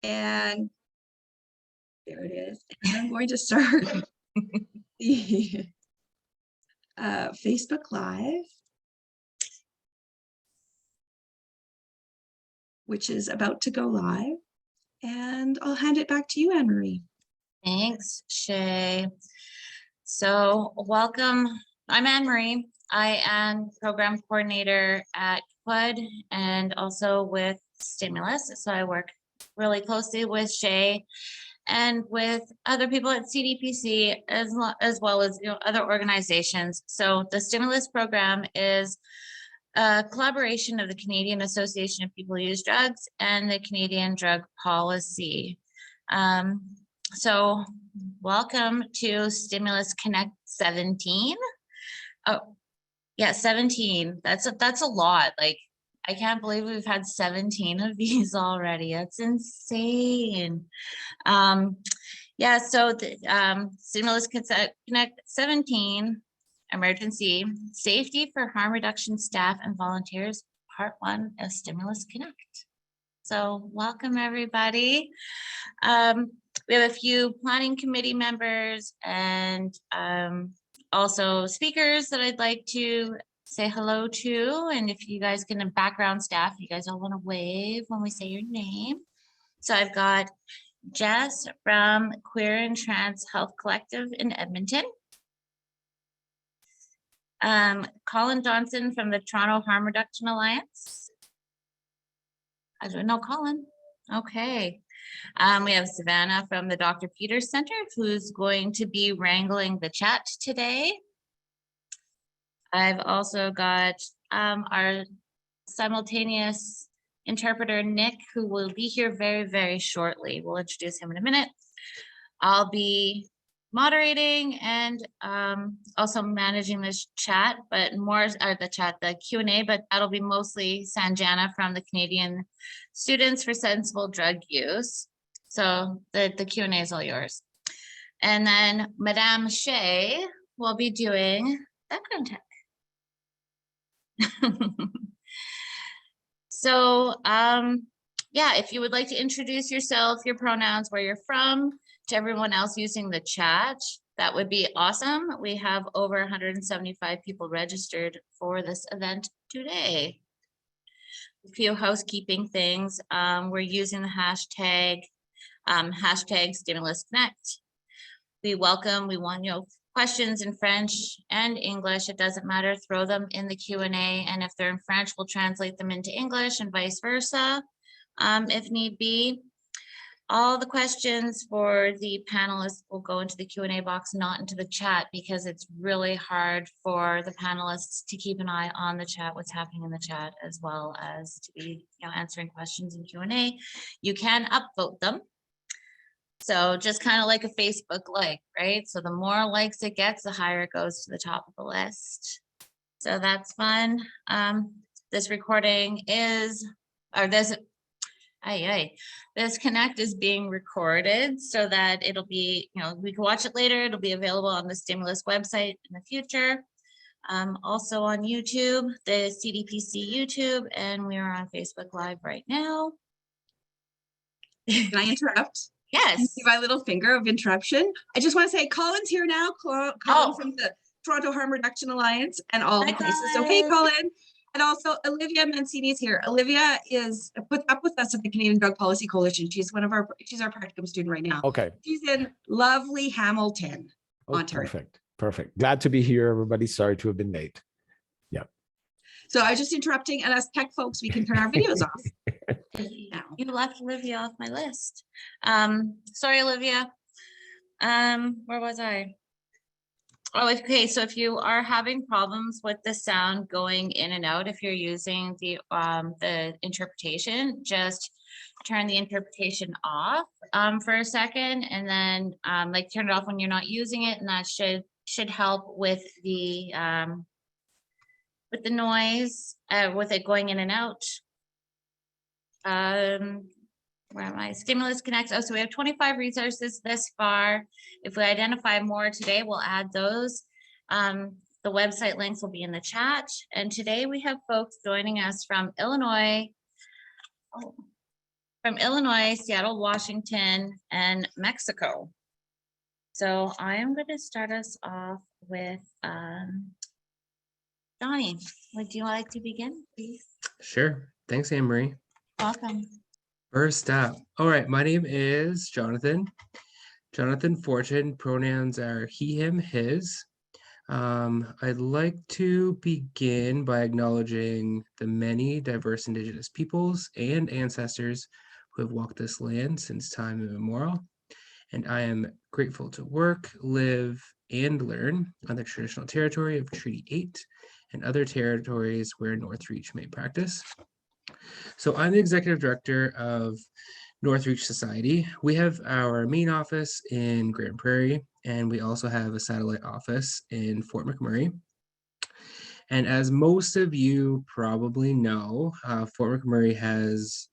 And there it is. And I'm going to start the Facebook Live, which is about to go live. And I'll hand it back to you, Anne-Marie. Thanks, Shay. So welcome. I'm Anne-Marie. I am program coordinator at PUD and also with Stimulus. So I work really closely with Shay and with other people at CDPC as well as other organizations. So the Stimulus program is a collaboration of the Canadian Association of People Who Use Drugs and the Canadian Drug Policy. So welcome to Stimulus Connect 17. Oh, yeah, 17. That's a lot. Like, I can't believe we've had 17 of these already. That's insane. Yeah, so the Stimulus Connect 17, Emergency Safety for Harm Reduction Staff and Volunteers, Part 1 of Stimulus Connect. So welcome, everybody. We have a few planning committee members and also speakers that I'd like to say hello to. And if you guys can, background staff, you guys all want to wave when we say your name. So I've got Jess from Queer and Trans Health Collective in Edmonton. Colin Johnson from the Toronto Harm Reduction Alliance. I don't know Colin. Okay. We have Savannah from the Dr. Peters Center, who's going to be wrangling the chat today. I've also got our simultaneous interpreter, Nick, who will be here very, very shortly. We'll introduce him in a minute. I'll be moderating and also managing this chat, but more the Q&A, but that'll be mostly Sanjana from the Canadian Students for Sensible Drug Use. So the Q&A is all yours. And then Madame Shay will be doing background check. So yeah, if you would like to introduce yourself, your pronouns, where you're from, to everyone else using the chat, that would be awesome. We have over 175 people registered for this event today. A few housekeeping things. We're using the hashtag Stimulus Connect. We want questions in French and English. It doesn't matter. Throw them in the Q&A, and if they're in French, we'll translate them into English and vice versa, if need be. All the questions for the panelists will go into the Q&A box, not into the chat, because it's really hard for the panelists to keep an eye on the chat, what's happening in the chat, as well as to be answering questions in Q&A. You can upvote them. So just kind of like a Facebook like, right? So the more likes it gets, the higher it goes to the top of the list. So that's fun. This recording is, this Connect is being recorded so that it'll be, we can watch it later. It'll be available on the Stimulus website in the future. Also on YouTube, the CDPC YouTube, and we are on Facebook Live right now. Can I interrupt? Yes. You see my little finger of interruption. I just want to say Colin's here now. Colin from the Toronto Harm Reduction Alliance and all the places. So hey, Colin. And also Olivia Mancini is here. Olivia is up with us at the Canadian Drug Policy Coalition. She's she's our practicum student right now. Okay. She's in lovely Hamilton, Ontario. Perfect. Glad to be here, everybody. Sorry to have been late. Yeah. So I was just interrupting, and as tech folks, we can turn our videos off. Now. You left Olivia off my list. Sorry, Olivia. Where was I? Oh, okay. So if you are having problems with the sound going in and out, if you're using the interpretation, just turn the interpretation off for a second, and then turn it off when you're not using it, and that should help with the noise, with it going in and out. Where am I? Stimulus Connect. Oh, so we have 25 resources this far. If we identify more today, we'll add those. The website links will be in the chat. And today we have folks joining us from Illinois. Oh, from Illinois, Seattle, Washington, and Mexico. So I am going to start us off with Johnny. Would you like to begin, please? Sure. Thanks, Anne-Marie. Welcome. First up. All right. My name is Jonathan. Jonathan Fortune. Pronouns are he, him, his. I'd like to begin by acknowledging the many diverse Indigenous peoples and ancestors who have walked this land since time immemorial. And I am grateful to work, live, and learn on the traditional territory of Treaty 8 and other territories where Northreach may practice. So I'm the executive director of Northreach Society. We have our main office in Grand Prairie, and we also have a satellite office in Fort McMurray. And as most of you probably know, Fort McMurray has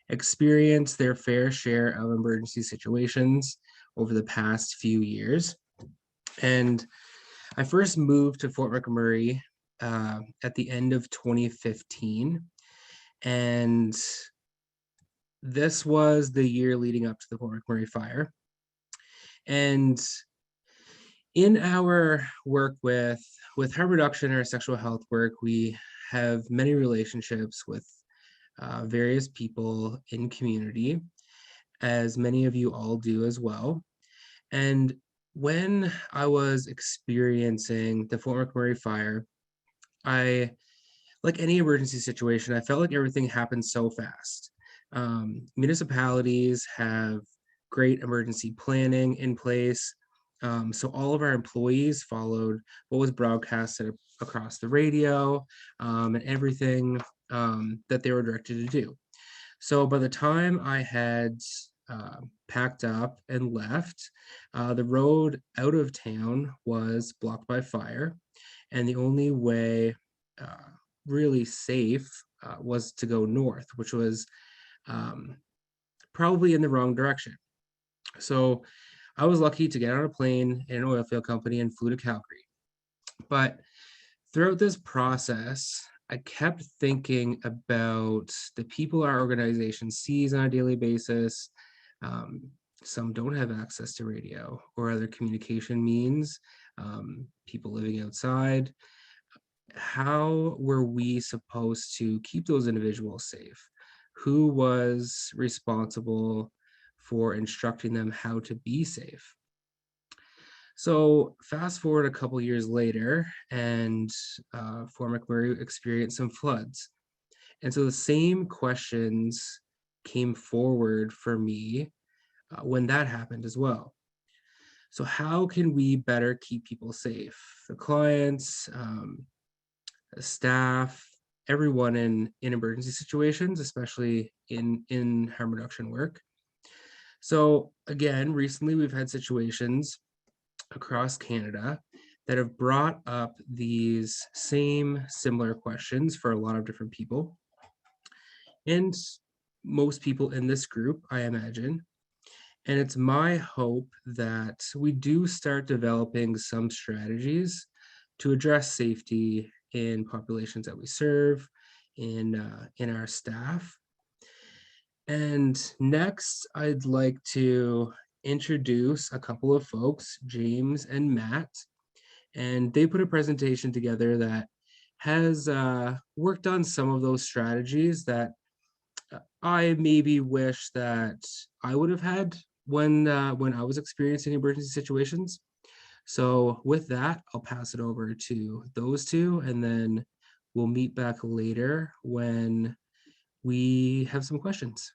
experienced their fair share of emergency situations over the past few years. And I first moved to Fort McMurray at the end of 2015. And this was the year leading up to the Fort McMurray fire. And in our work with harm reduction or sexual health work, we have many relationships with various people in community, as many of you all do as well. And when I was experiencing the Fort McMurray fire, like any emergency situation, I felt like everything happened so fast. Municipalities have great emergency planning in place. So all of our employees followed what was broadcasted across the radio and everything that they were directed to do. So by the time I had packed up and left, the road out of town was blocked by fire. And the only way really safe was to go north, which was probably in the wrong direction. So I was lucky to get on a plane in an oil field company and flew to Calgary. But throughout this process, I kept thinking about the people our organization sees on a daily basis. Some don't have access to radio or other communication means, people living outside. How were we supposed to keep those individuals safe? Who was responsible for instructing them how to be safe? So fast forward a couple years later, and Fort McMurray experienced some floods. And so the same questions came forward for me when that happened as well. So how can we better keep people safe? The clients, the staff, everyone in emergency situations, especially in harm reduction work. So again, recently we've had situations across Canada that have brought up these similar questions for a lot of different people. And most people in this group, I imagine. And it's my hope that we do start developing some strategies to address safety in populations that we serve, in our staff. And next, I'd like to introduce a couple of folks, James and Matt, and they put a presentation together that has worked on some of those strategies that I maybe wish that I would have had when I was experiencing emergency situations. So with that, I'll pass it over to those two, and then we'll meet back later when we have some questions.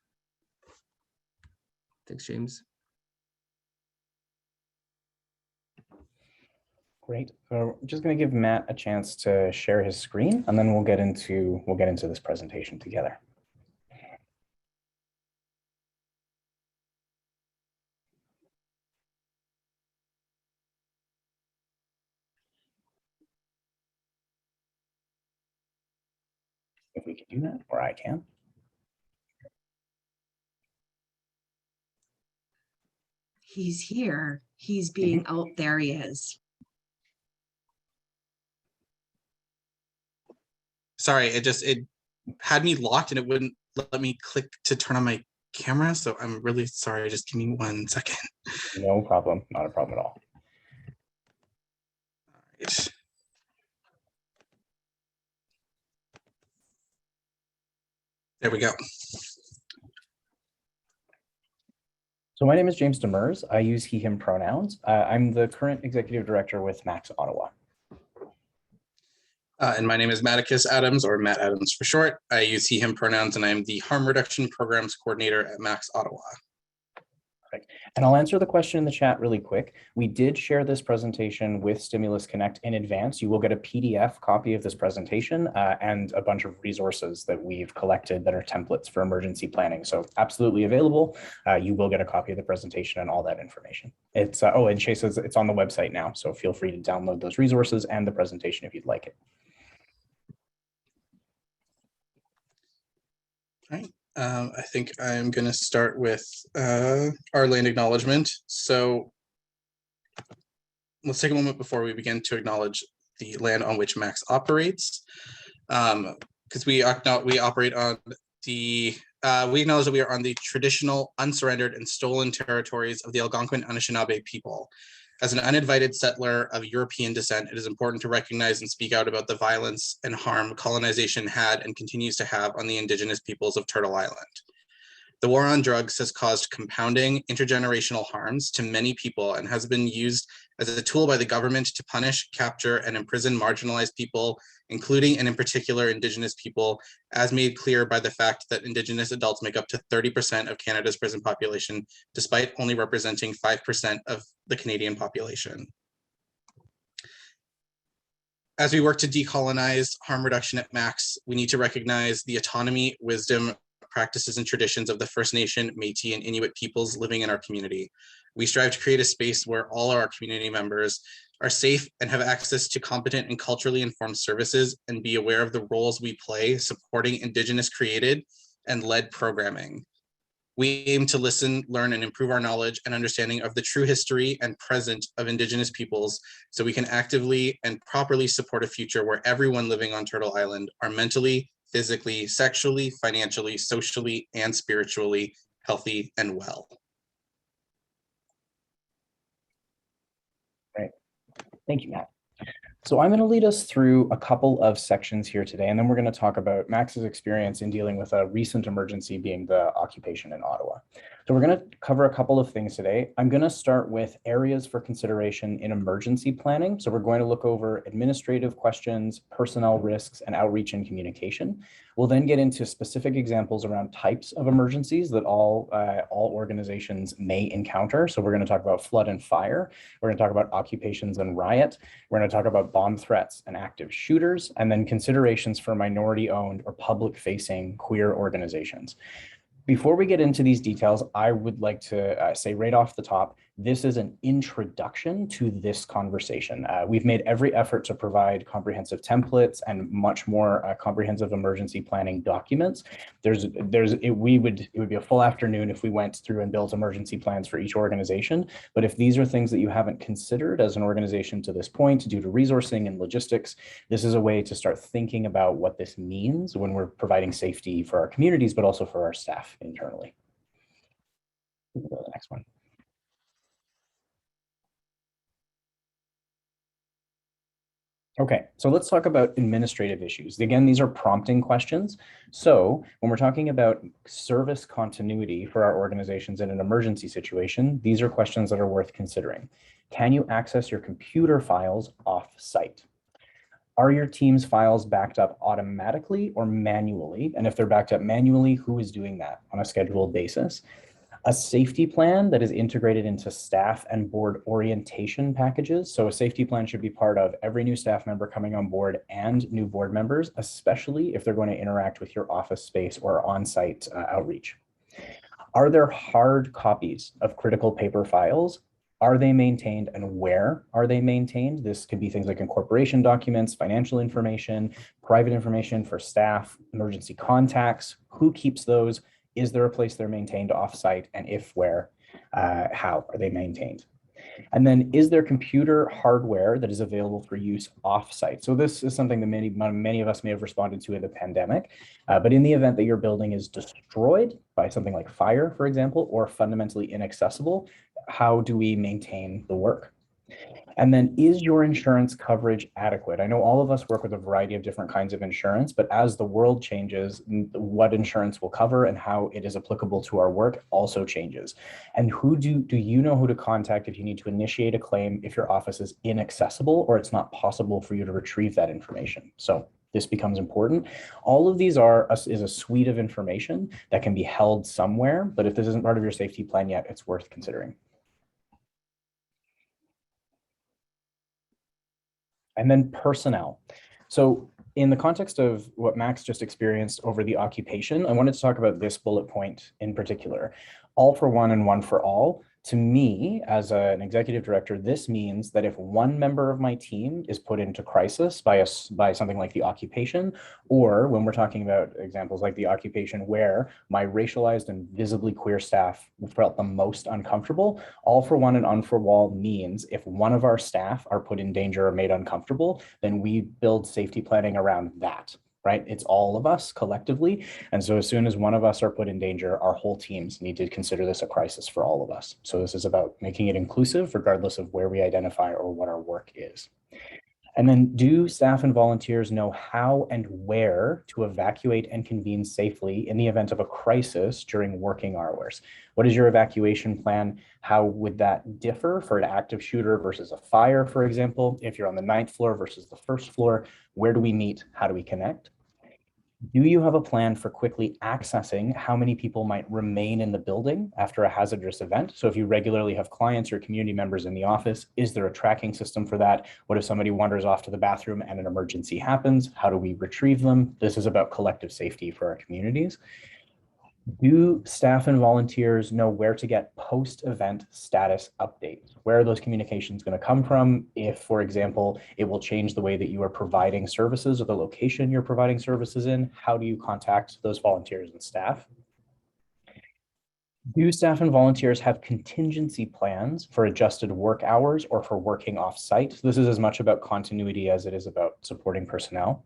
Thanks, James. Great. We're just going to give Matt a chance to share his screen, and then we'll get into this presentation together. If we can do that, or I can. He's here. He's being out. There he is. Sorry, it had me locked and it wouldn't let me click to turn on my camera, so I'm really sorry. Just give me 1 second. No problem. Not a problem at all. Right. There we go. So my name is James Demers. I use he, him pronouns. I'm the current executive director with Max Ottawa. And my name is Matticus Adams, or Matt Adams for short. I use he, him pronouns, and I'm the harm reduction programs coordinator at Max Ottawa. And I'll answer the question in the chat really quick. We did share this presentation with Stimulus Connect in advance. You will get a PDF copy of this presentation and a bunch of resources that we've collected that are templates for emergency planning. So absolutely available. You will get a copy of the presentation and all that information. It's oh, and Shay says it's on the website now. So feel free to download those resources and the presentation if you'd like it. All right. I think I'm going to start with our land acknowledgement. So let's take a moment before we begin to acknowledge the land on which Max operates, because we operate on the we acknowledge that we are on the traditional, unsurrendered, and stolen territories of the Algonquin Anishinaabe people. As an uninvited settler of European descent, it is important to recognize and speak out about the violence and harm colonization had and continues to have on the Indigenous peoples of Turtle Island. The war on drugs has caused compounding intergenerational harms to many people and has been used as a tool by the government to punish, capture, and imprison marginalized people, including and in particular Indigenous people, as made clear by the fact that Indigenous adults make up to 30% of Canada's prison population, despite only representing 5% of the Canadian population. As we work to decolonize harm reduction at Max, we need to recognize the autonomy, wisdom, practices, and traditions of the First Nation, Métis, and Inuit peoples living in our community. We strive to create a space where all our community members are safe and have access to competent and culturally informed services and be aware of the roles we play supporting Indigenous created and led programming. We aim to listen, learn, and improve our knowledge and understanding of the true history and present of Indigenous peoples so we can actively and properly support a future where everyone living on Turtle Island are mentally, physically, sexually, financially, socially, and spiritually healthy and well. Great. Thank you, Matt. So I'm going to lead us through a couple of sections here today, and then we're going to talk about Max's experience in dealing with a recent emergency being the occupation in Ottawa. So we're going to cover a couple of things today. I'm going to start with areas for consideration in emergency planning. So we're going to look over administrative questions, personnel risks, and outreach and communication. We'll then get into specific examples around types of emergencies that all organizations may encounter. So we're going to talk about flood and fire. We're going to talk about occupations and riot. We're going to talk about bomb threats and active shooters, and then considerations for minority-owned or public-facing queer organizations. Before we get into these details, I would like to say right off the top, this is an introduction to this conversation. We've made every effort to provide comprehensive templates and much more comprehensive emergency planning documents. It would be a full afternoon if we went through and built emergency plans for each organization. But if these are things that you haven't considered as an organization to this point due to resourcing and logistics, this is a way to start thinking about what this means when we're providing safety for our communities, but also for our staff internally. We'll go to the next one. Okay, so let's talk about administrative issues. Again, these are prompting questions. So when we're talking about service continuity for our organizations in an emergency situation, these are questions that are worth considering. Can you access your computer files off-site? Are your team's files backed up automatically or manually? And if they're backed up manually, who is doing that on a scheduled basis? A safety plan that is integrated into staff and board orientation packages. So a safety plan should be part of every new staff member coming on board and new board members, especially if they're going to interact with your office space or on-site outreach. Are there hard copies of critical paper files? Are they maintained and where are they maintained? This could be things like incorporation documents, financial information, private information for staff, emergency contacts. Who keeps those? Is there a place they're maintained off-site, and if where, how are they maintained? And then, is there computer hardware that is available for use off-site? So this is something that many of us may have responded to in the pandemic, but in the event that your building is destroyed by something like fire, for example, or fundamentally inaccessible, how do we maintain the work? And then, is your insurance coverage adequate? I know all of us work with a variety of different kinds of insurance, but as the world changes, what insurance will cover and how it is applicable to our work also changes. And who do you know who to contact if you need to initiate a claim if your office is inaccessible or it's not possible for you to retrieve that information? So this becomes important. All of these is a suite of information that can be held somewhere, but if this isn't part of your safety plan yet, it's worth considering. And then personnel. So in the context of what Max just experienced over the occupation, I wanted to talk about this bullet point in particular. All for one and one for all. To me, as an executive director, this means that if one member of my team is put into crisis by something like the occupation, or when we're talking about examples like the occupation where my racialized and visibly queer staff felt the most uncomfortable, all for one and one for all means if one of our staff are put in danger or made uncomfortable, then we build safety planning around that. Right? It's all of us collectively. And so as soon as one of us are put in danger, our whole teams need to consider this a crisis for all of us. So this is about making it inclusive, regardless of where we identify or what our work is. And then, do staff and volunteers know how and where to evacuate and convene safely in the event of a crisis during working hours? What is your evacuation plan? How would that differ for an active shooter versus a fire, for example? If you're on the 9th floor versus the 1st floor, where do we meet? How do we connect? Do you have a plan for quickly accessing how many people might remain in the building after a hazardous event? So if you regularly have clients or community members in the office, is there a tracking system for that? What if somebody wanders off to the bathroom and an emergency happens? How do we retrieve them? This is about collective safety for our communities. Do staff and volunteers know where to get post-event status updates? Where are those communications going to come from? If, for example, it will change the way that you are providing services or the location you're providing services in, how do you contact those volunteers and staff? Do staff and volunteers have contingency plans for adjusted work hours or for working off-site? So this is as much about continuity as it is about supporting personnel.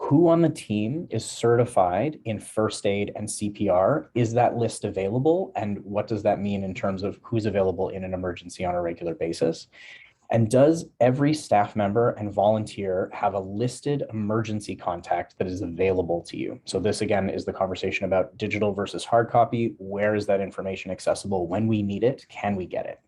Who on the team is certified in first aid and CPR? Is that list available? And what does that mean in terms of who's available in an emergency on a regular basis? And does every staff member and volunteer have a listed emergency contact that is available to you? So this again is the conversation about digital versus hard copy. Where is that information accessible? When we need it, can we get it?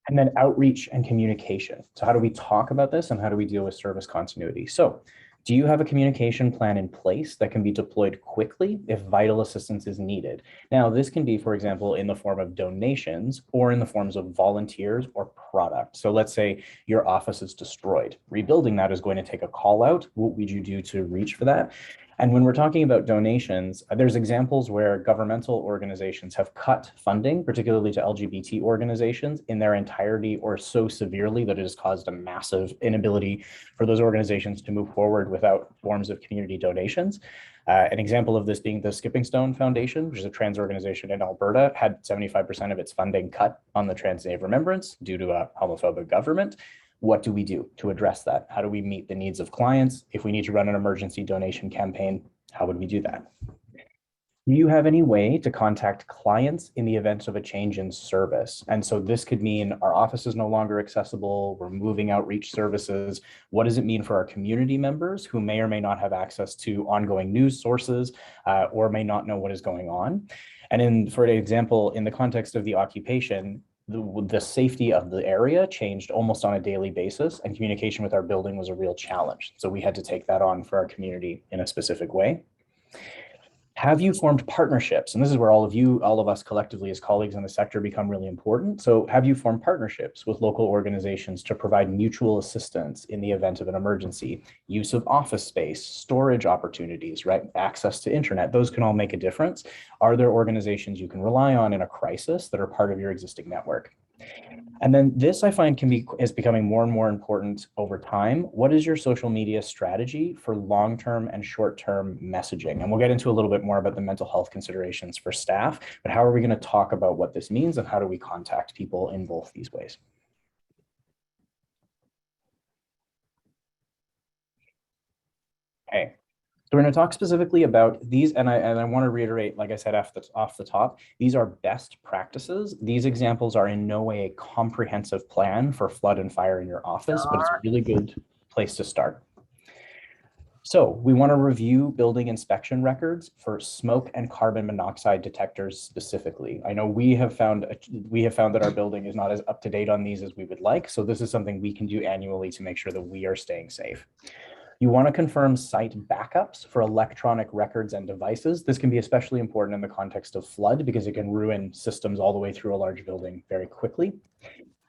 And then outreach and communication. So how do we talk about this and how do we deal with service continuity? So do you have a communication plan in place that can be deployed quickly if vital assistance is needed? Now, this can be, for example, in the form of donations or in the forms of volunteers or product. So let's say your office is destroyed. Rebuilding that is going to take a call out. What would you do to reach for that? And when we're talking about donations, there's examples where governmental organizations have cut funding, particularly to LGBT organizations, in their entirety or so severely that it has caused a massive inability for those organizations to move forward without forms of community donations. An example of this being the Skipping Stone Foundation, which is a trans organization in Alberta, had 75% of its funding cut on the Trans Day of Remembrance due to a homophobic government. What do we do to address that? How do we meet the needs of clients? If we need to run an emergency donation campaign, how would we do that? Do you have any way to contact clients in the event of a change in service? And so this could mean our office is no longer accessible, we're moving outreach services. What does it mean for our community members who may or may not have access to ongoing news sources or may not know what is going on? And for example, in the context of the occupation, the safety of the area changed almost on a daily basis, and communication with our building was a real challenge. So we had to take that on for our community in a specific way. Have you formed partnerships? And this is where all of us collectively as colleagues in the sector become really important. So have you formed partnerships with local organizations to provide mutual assistance in the event of an emergency? Use of office space, storage opportunities, right? Access to internet, those can all make a difference. Are there organizations you can rely on in a crisis that are part of your existing network? And then this I find is becoming more and more important over time. What is your social media strategy for long-term and short-term messaging? And we'll get into a little bit more about the mental health considerations for staff, but how are we going to talk about what this means and how do we contact people in both these ways? Okay. So we're going to talk specifically about these, and I want to reiterate, like I said off the top, these are best practices. These examples are in no way a comprehensive plan for flood and fire in your office, but it's a really good place to start. So we want to review building inspection records for smoke and carbon monoxide detectors specifically. I know we have found that our building is not as up to date on these as we would like. So this is something we can do annually to make sure that we are staying safe. You want to confirm site backups for electronic records and devices. This can be especially important in the context of flood because it can ruin systems all the way through a large building very quickly.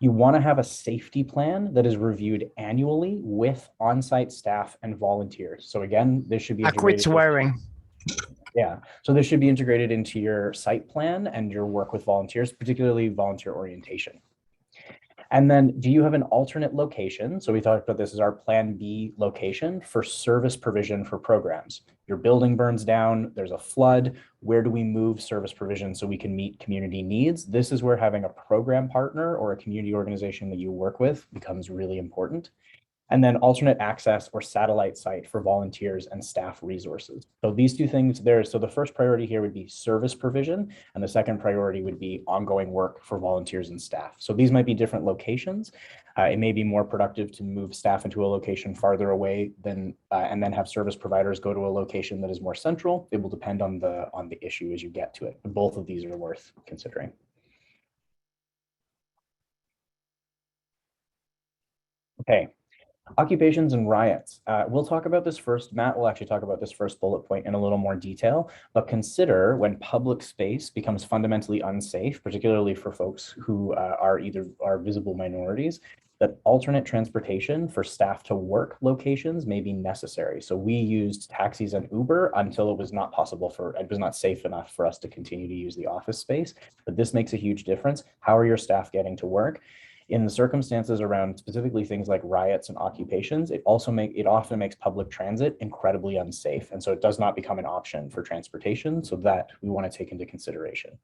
You want to have a safety plan that is reviewed annually with on-site staff and volunteers. So again, this should be I quit swearing. Yeah, so this should be integrated into your site plan and your work with volunteers, particularly volunteer orientation. And then do you have an alternate location? So we talked about this as our plan B location for service provision for programs. Your building burns down, there's a flood. Where do we move service provision so we can meet community needs? This is where having a program partner or a community organization that you work with becomes really important. And then alternate access or satellite site for volunteers and staff resources. So these two things there. So the first priority here would be service provision, and the second priority would be ongoing work for volunteers and staff. So these might be different locations. It may be more productive to move staff into a location farther away than, and then have service providers go to a location that is more central. It will depend on the issue as you get to it. But both of these are worth considering. Okay. Occupations and riots. We'll talk about this first. Matt will actually talk about this first bullet point in a little more detail, but consider when public space becomes fundamentally unsafe, particularly for folks who are visible minorities, that alternate transportation for staff to work locations may be necessary. So we used taxis and Uber until it was not safe enough for us to continue to use the office space, but this makes a huge difference. How are your staff getting to work? In the circumstances around specifically things like riots and occupations, it often makes public transit incredibly unsafe. And so it does not become an option for transportation. So that we want to take into consideration.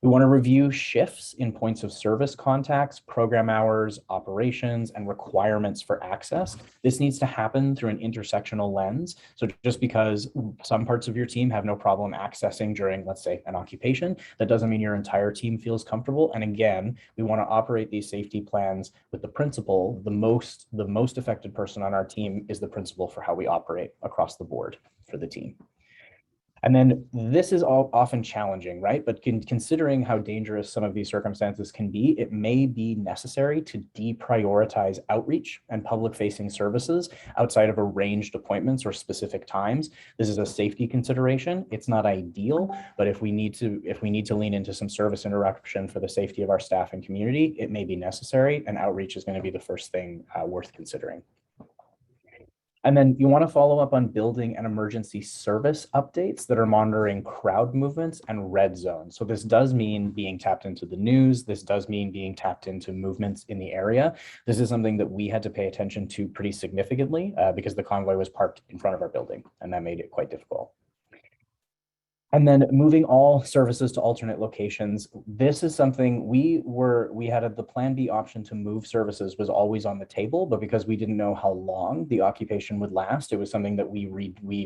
We want to review shifts in points of service contacts, program hours, operations, and requirements for access. This needs to happen through an intersectional lens. So just because some parts of your team have no problem accessing during, let's say, an occupation, that doesn't mean your entire team feels comfortable. And again, we want to operate these safety plans with the principle, the most affected person on our team is the principle for how we operate across the board for the team. And then this is all often challenging, right? But considering how dangerous some of these circumstances can be, it may be necessary to deprioritize outreach and public-facing services outside of arranged appointments or specific times. This is a safety consideration. It's not ideal, but if we need to lean into some service interruption for the safety of our staff and community, it may be necessary, and outreach is going to be the first thing worth considering. And then you want to follow up on building and emergency service updates that are monitoring crowd movements and red zones. So this does mean being tapped into the news. This does mean being tapped into movements in the area. This is something that we had to pay attention to pretty significantly because the convoy was parked in front of our building, and that made it quite difficult. And then moving all services to alternate locations. This is something we had the plan B option to move services was always on the table, but because we didn't know how long the occupation would last, it was something that we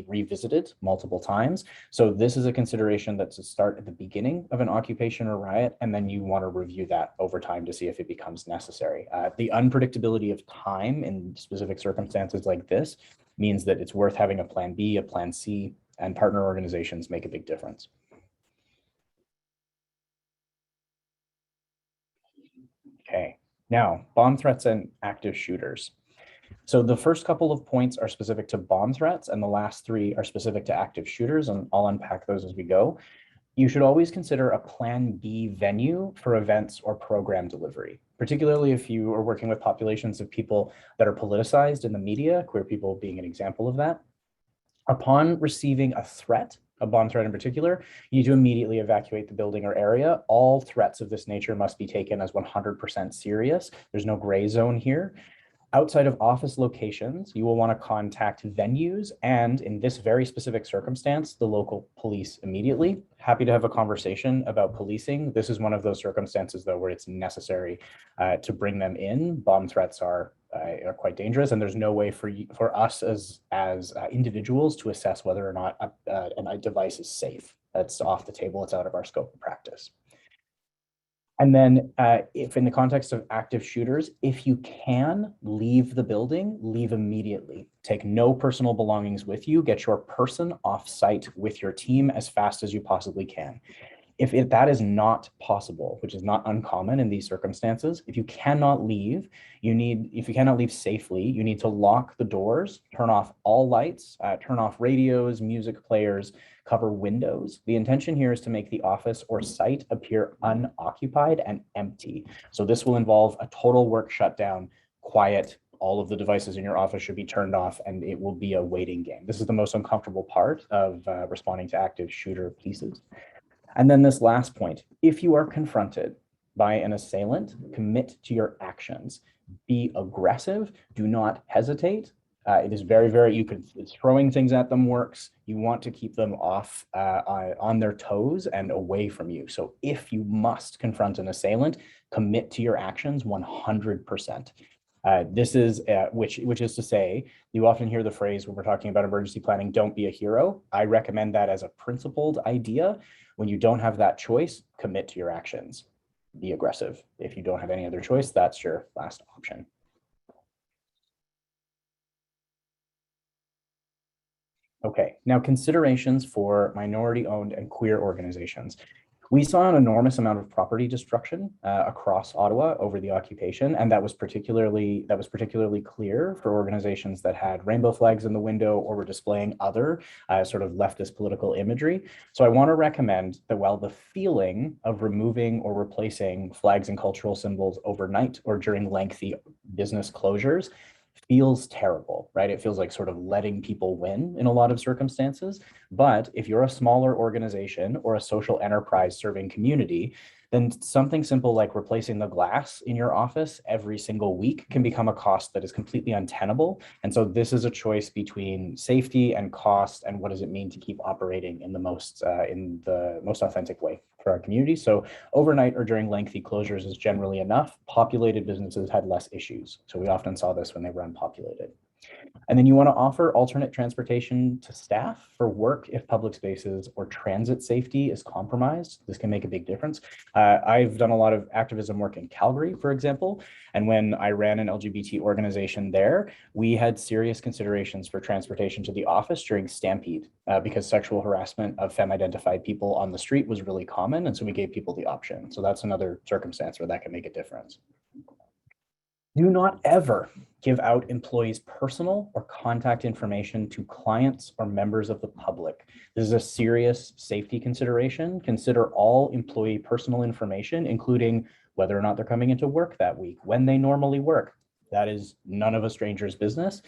revisited multiple times. So this is a consideration that's to start at the beginning of an occupation or riot, and then you want to review that over time to see if it becomes necessary. The unpredictability of time in specific circumstances like this means that it's worth having a plan B, a plan C, and partner organizations make a big difference. Okay, now bomb threats and active shooters. So the first couple of points are specific to bomb threats, and the last three are specific to active shooters, and I'll unpack those as we go. You should always consider a plan B venue for events or program delivery, particularly if you are working with populations of people that are politicized in the media, queer people being an example of that. Upon receiving a threat a bomb threat in particular, you need to immediately evacuate the building or area. All threats of this nature must be taken as 100% serious. There's no gray zone here. Outside of office locations, you will want to contact venues and, in this very specific circumstance, the local police immediately. Happy to have a conversation about policing. This is one of those circumstances, though, where it's necessary to bring them in. Bomb threats are quite dangerous, and there's no way for us as individuals to assess whether or not a device is safe. That's off the table. It's out of our scope of practice. And then if in the context of active shooters, if you can leave the building, leave immediately. Take no personal belongings with you. Get your person off site with your team as fast as you possibly can. If that is not possible, which is not uncommon in these circumstances, if you cannot leave, if you cannot leave safely, you need to lock the doors, turn off all lights, turn off radios, music players, cover windows. The intention here is to make the office or site appear unoccupied and empty. So this will involve a total work shutdown, quiet. All of the devices in your office should be turned off, and it will be a waiting game. This is the most uncomfortable part of responding to active shooter pieces. And then this last point, if you are confronted by an assailant, commit to your actions. Be aggressive, do not hesitate. It is it's throwing things at them works. You want to keep them off on their toes and away from you. So if you must confront an assailant, commit to your actions 100%. This is, which is to say, you often hear the phrase when we're talking about emergency planning, don't be a hero. I recommend that as a principled idea. When you don't have that choice, commit to your actions. Be aggressive. If you don't have any other choice, that's your last option. Okay, now considerations for minority-owned and queer organizations. We saw an enormous amount of property destruction across Ottawa over the occupation, and that was particularly clear for organizations that had rainbow flags in the window or were displaying other sort of leftist political imagery. So I want to recommend that while the feeling of removing or replacing flags and cultural symbols overnight or during lengthy business closures feels terrible, right? It feels like sort of letting people win in a lot of circumstances. But if you're a smaller organization or a social enterprise serving community, then something simple like replacing the glass in your office every single week can become a cost that is completely untenable. And so this is a choice between safety and cost, and what does it mean to keep operating in the most authentic way for our community. So overnight or during lengthy closures is generally enough. Populated businesses had less issues. So we often saw this when they were unpopulated. And then you want to offer alternate transportation to staff for work if public spaces or transit safety is compromised. This can make a big difference. I've done a lot of activism work in Calgary, for example, and when I ran an LGBT organization there, we had serious considerations for transportation to the office during Stampede because sexual harassment of femme-identified people on the street was really common, and so we gave people the option. So that's another circumstance where that can make a difference. Do not ever give out employees' personal or contact information to clients or members of the public. This is a serious safety consideration. Consider all employee personal information, including whether or not they're coming into work that week, when they normally work. That is none of a stranger's business.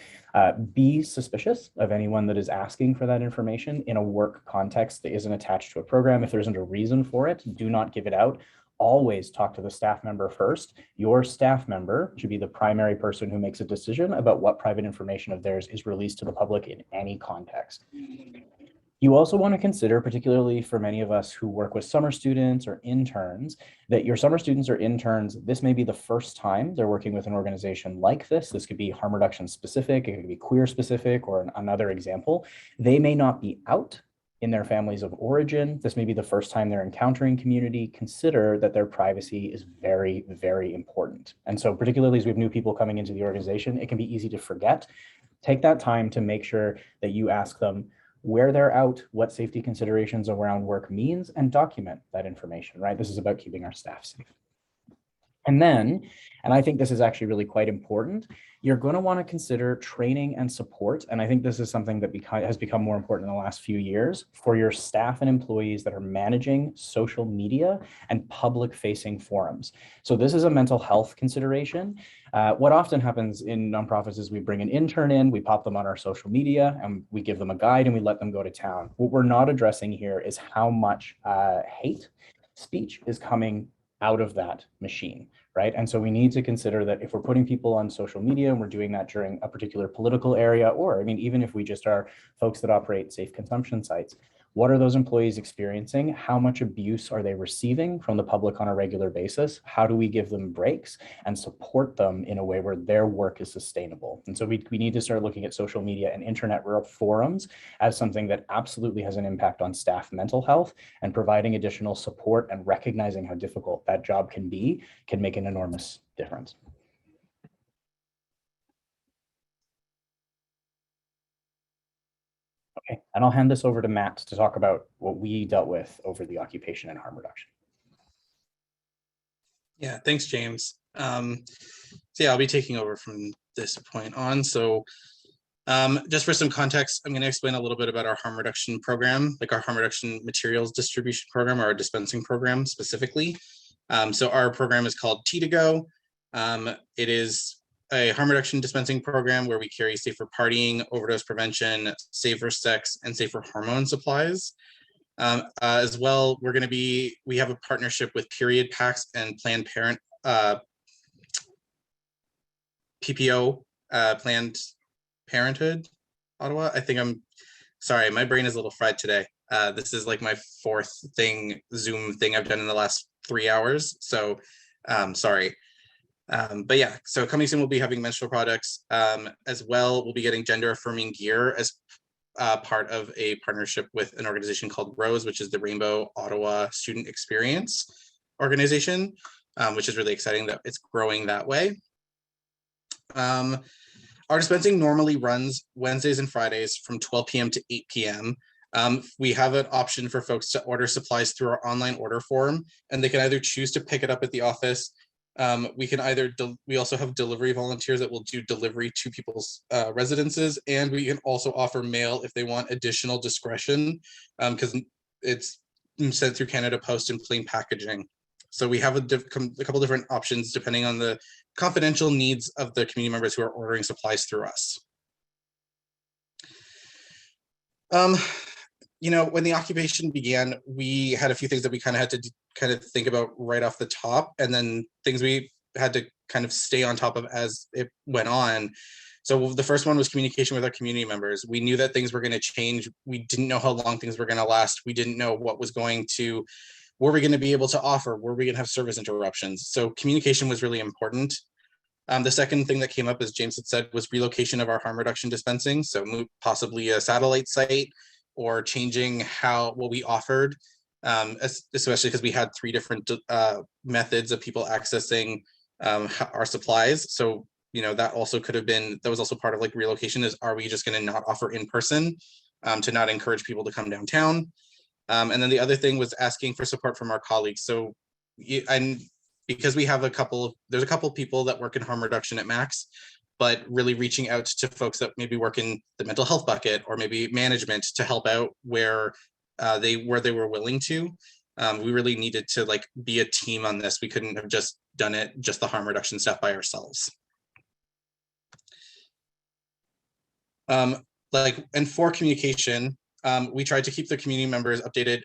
Be suspicious of anyone that is asking for that information in a work context that isn't attached to a program. If there isn't a reason for it, do not give it out. Always talk to the staff member first. Your staff member should be the primary person who makes a decision about what private information of theirs is released to the public in any context. You also want to consider, particularly for many of us who work with summer students or interns, that your summer students or interns, this may be the first time they're working with an organization like this. This could be harm reduction specific, it could be queer specific, or another example. They may not be out in their families of origin. This may be the first time they're encountering community. Consider that their privacy is very, very important. And so particularly as we have new people coming into the organization, it can be easy to forget. Take that time to make sure that you ask them where they're out, what safety considerations around work means, and document that information, right? This is about keeping our staff safe. And then, and I think this is actually really quite important, you're going to want to consider training and support. And I think this is something that has become more important in the last few years for your staff and employees that are managing social media and public facing forums. So this is a mental health consideration. What often happens in nonprofits is we bring an intern in, we pop them on our social media, and we give them a guide and we let them go to town. What we're not addressing here is how much hate speech is coming out of that machine, right? And so we need to consider that if we're putting people on social media and we're doing that during a particular political area, or I mean, even if we just are folks that operate safe consumption sites, what are those employees experiencing? How much abuse are they receiving from the public on a regular basis? How do we give them breaks and support them in a way where their work is sustainable? And so we need to start looking at social media and internet forums as something that absolutely has an impact on staff mental health, and providing additional support and recognizing how difficult that job can be can make an enormous difference. Okay, and I'll hand this over to Matt to talk about what we dealt with over the occupation and harm reduction. Yeah, thanks, James. So yeah, I'll be taking over from this point on. So just for some context, I'm going to explain a little bit about our harm reduction program, like our harm reduction materials distribution program, or our dispensing program specifically. So our program is called T2Go. It is a harm reduction dispensing program where we carry safer partying, overdose prevention, safer sex, and safer hormone supplies. As well, we have a partnership with Period Packs and Planned PPO, Planned Parenthood, Ottawa. I'm sorry, my brain is a little fried today. This is like my fourth Zoom thing I've done in the last 3 hours. So sorry. But yeah, so coming soon, we'll be having menstrual products. As well, we'll be getting gender affirming gear as part of a partnership with an organization called ROSE, which is the Rainbow Ottawa Student Experience organization, which is really exciting that it's growing that way. Our dispensing normally runs Wednesdays and Fridays from 12 p.m. to 8 p.m. We have an option for folks to order supplies through our online order form, and they can either choose to pick it up at the office. We also have delivery volunteers that will do delivery to people's residences, and we can also offer mail if they want additional discretion, because it's sent through Canada Post in plain packaging. So we have a couple different options depending on the confidential needs of the community members who are ordering supplies through us. When the occupation began, we had a few things that we had to think about right off the top, and then things we had to kind of stay on top of as it went on. So the first one was communication with our community members. We knew that things were going to change. We didn't know how long things were going to last. We didn't know what was were we going to be able to offer? Were we going to have service interruptions? So communication was really important. The second thing that came up, as James had said, was relocation of our harm reduction dispensing. So possibly a satellite site, or changing what we offered, especially because we had 3 different methods of people accessing our supplies. So, that was also part of like relocation, is are we just going to not offer in person to not encourage people to come downtown? And then the other thing was asking for support from our colleagues. So, and because there's a couple people that work in harm reduction at Max, but really reaching out to folks that maybe work in the mental health bucket or maybe management to help out where they were willing to. We really needed to be a team on this. We couldn't have just done the harm reduction stuff by ourselves. And for communication, we tried to keep the community members updated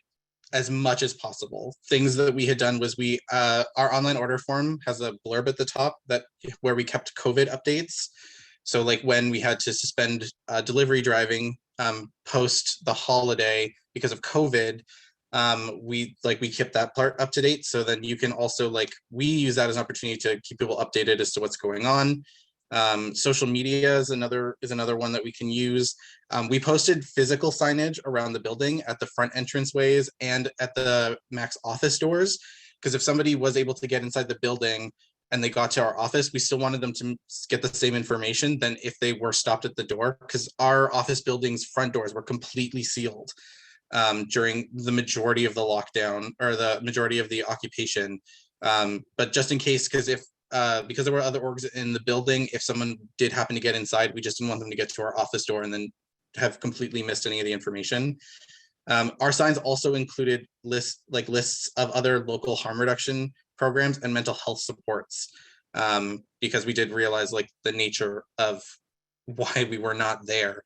as much as possible. Things that we had done was our online order form has a blurb at the top where we kept COVID updates. So when we had to suspend delivery driving post the holiday because of COVID, we kept that part up to date. So then you can also we use that as an opportunity to keep people updated as to what's going on. Social media is another one that we can use. We posted physical signage around the building at the front entranceways and at the Max office doors, because if somebody was able to get inside the building and they got to our office, we still wanted them to get the same information than if they were stopped at the door, because our office building's front doors were completely sealed during the majority of the lockdown, or the majority of the occupation. But just in case, because there were other orgs in the building, if someone did happen to get inside, we just didn't want them to get to our office door and then have completely missed any of the information. Our signs also included lists of other local harm reduction programs and mental health supports, because we did realize like the nature of why we were not there,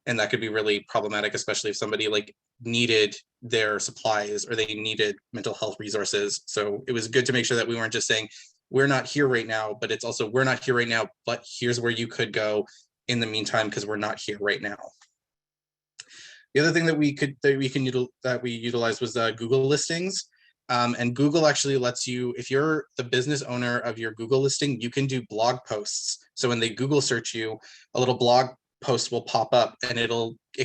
and that could be really problematic, especially if somebody like needed their supplies or they needed mental health resources. So it was good to make sure that we weren't just saying we're not here right now, but it's also we're not here right now, but here's where you could go in the meantime because we're not here right now. The other thing that we utilized was Google listings. And Google actually lets you, if you're the business owner of your Google listing, you can do blog posts. So when they Google search you, a little blog post will pop up and it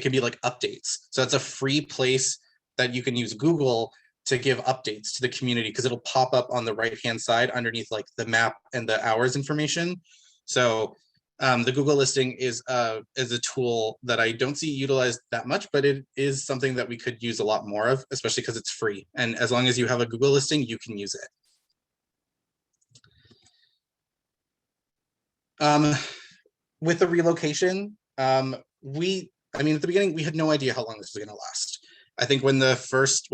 can be like updates. So it's a free place that you can use Google to give updates to the community, because it'll pop up on the right-hand side underneath like the map and the hours information. So the Google listing is a tool that I don't see utilized that much, but it is something that we could use a lot more of, especially because it's free. And as long as you have a Google listing, you can use it. With the relocation, at the beginning, we had no idea how long this was going to last. I think when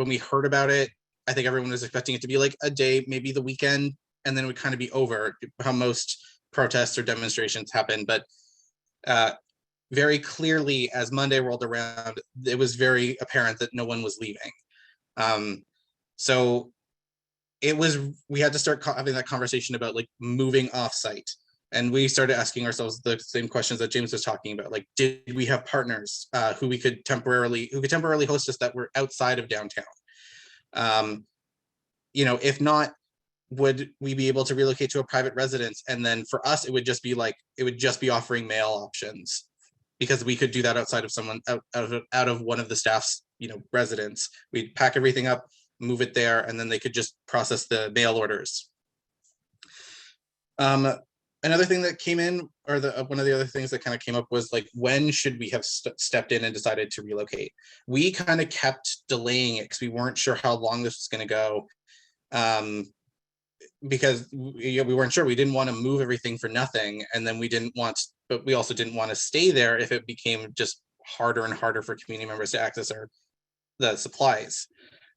we heard about it, I think everyone was expecting it to be like a day, maybe the weekend, and then it would kind of be over, how most protests or demonstrations happen. But very clearly, as Monday rolled around, it was very apparent that no one was leaving. So we had to start having that conversation about like moving offsite. And we started asking ourselves the same questions that James was talking about. Like, did we have partners who could temporarily host us that were outside of downtown? If not, would we be able to relocate to a private residence? And then for us, it would just be offering mail options, because we could do that outside of someone out of one of the staff's residence. We'd pack everything up, move it there, and then they could just process the mail orders. Another thing that came in, or one of the other things that kind of came up, was like, when should we have stepped in and decided to relocate? We kind of kept delaying it because we weren't sure how long this was going to go. Because we weren't sure. We didn't want to move everything for nothing, and then but we also didn't want to stay there if it became just harder and harder for community members to access the supplies.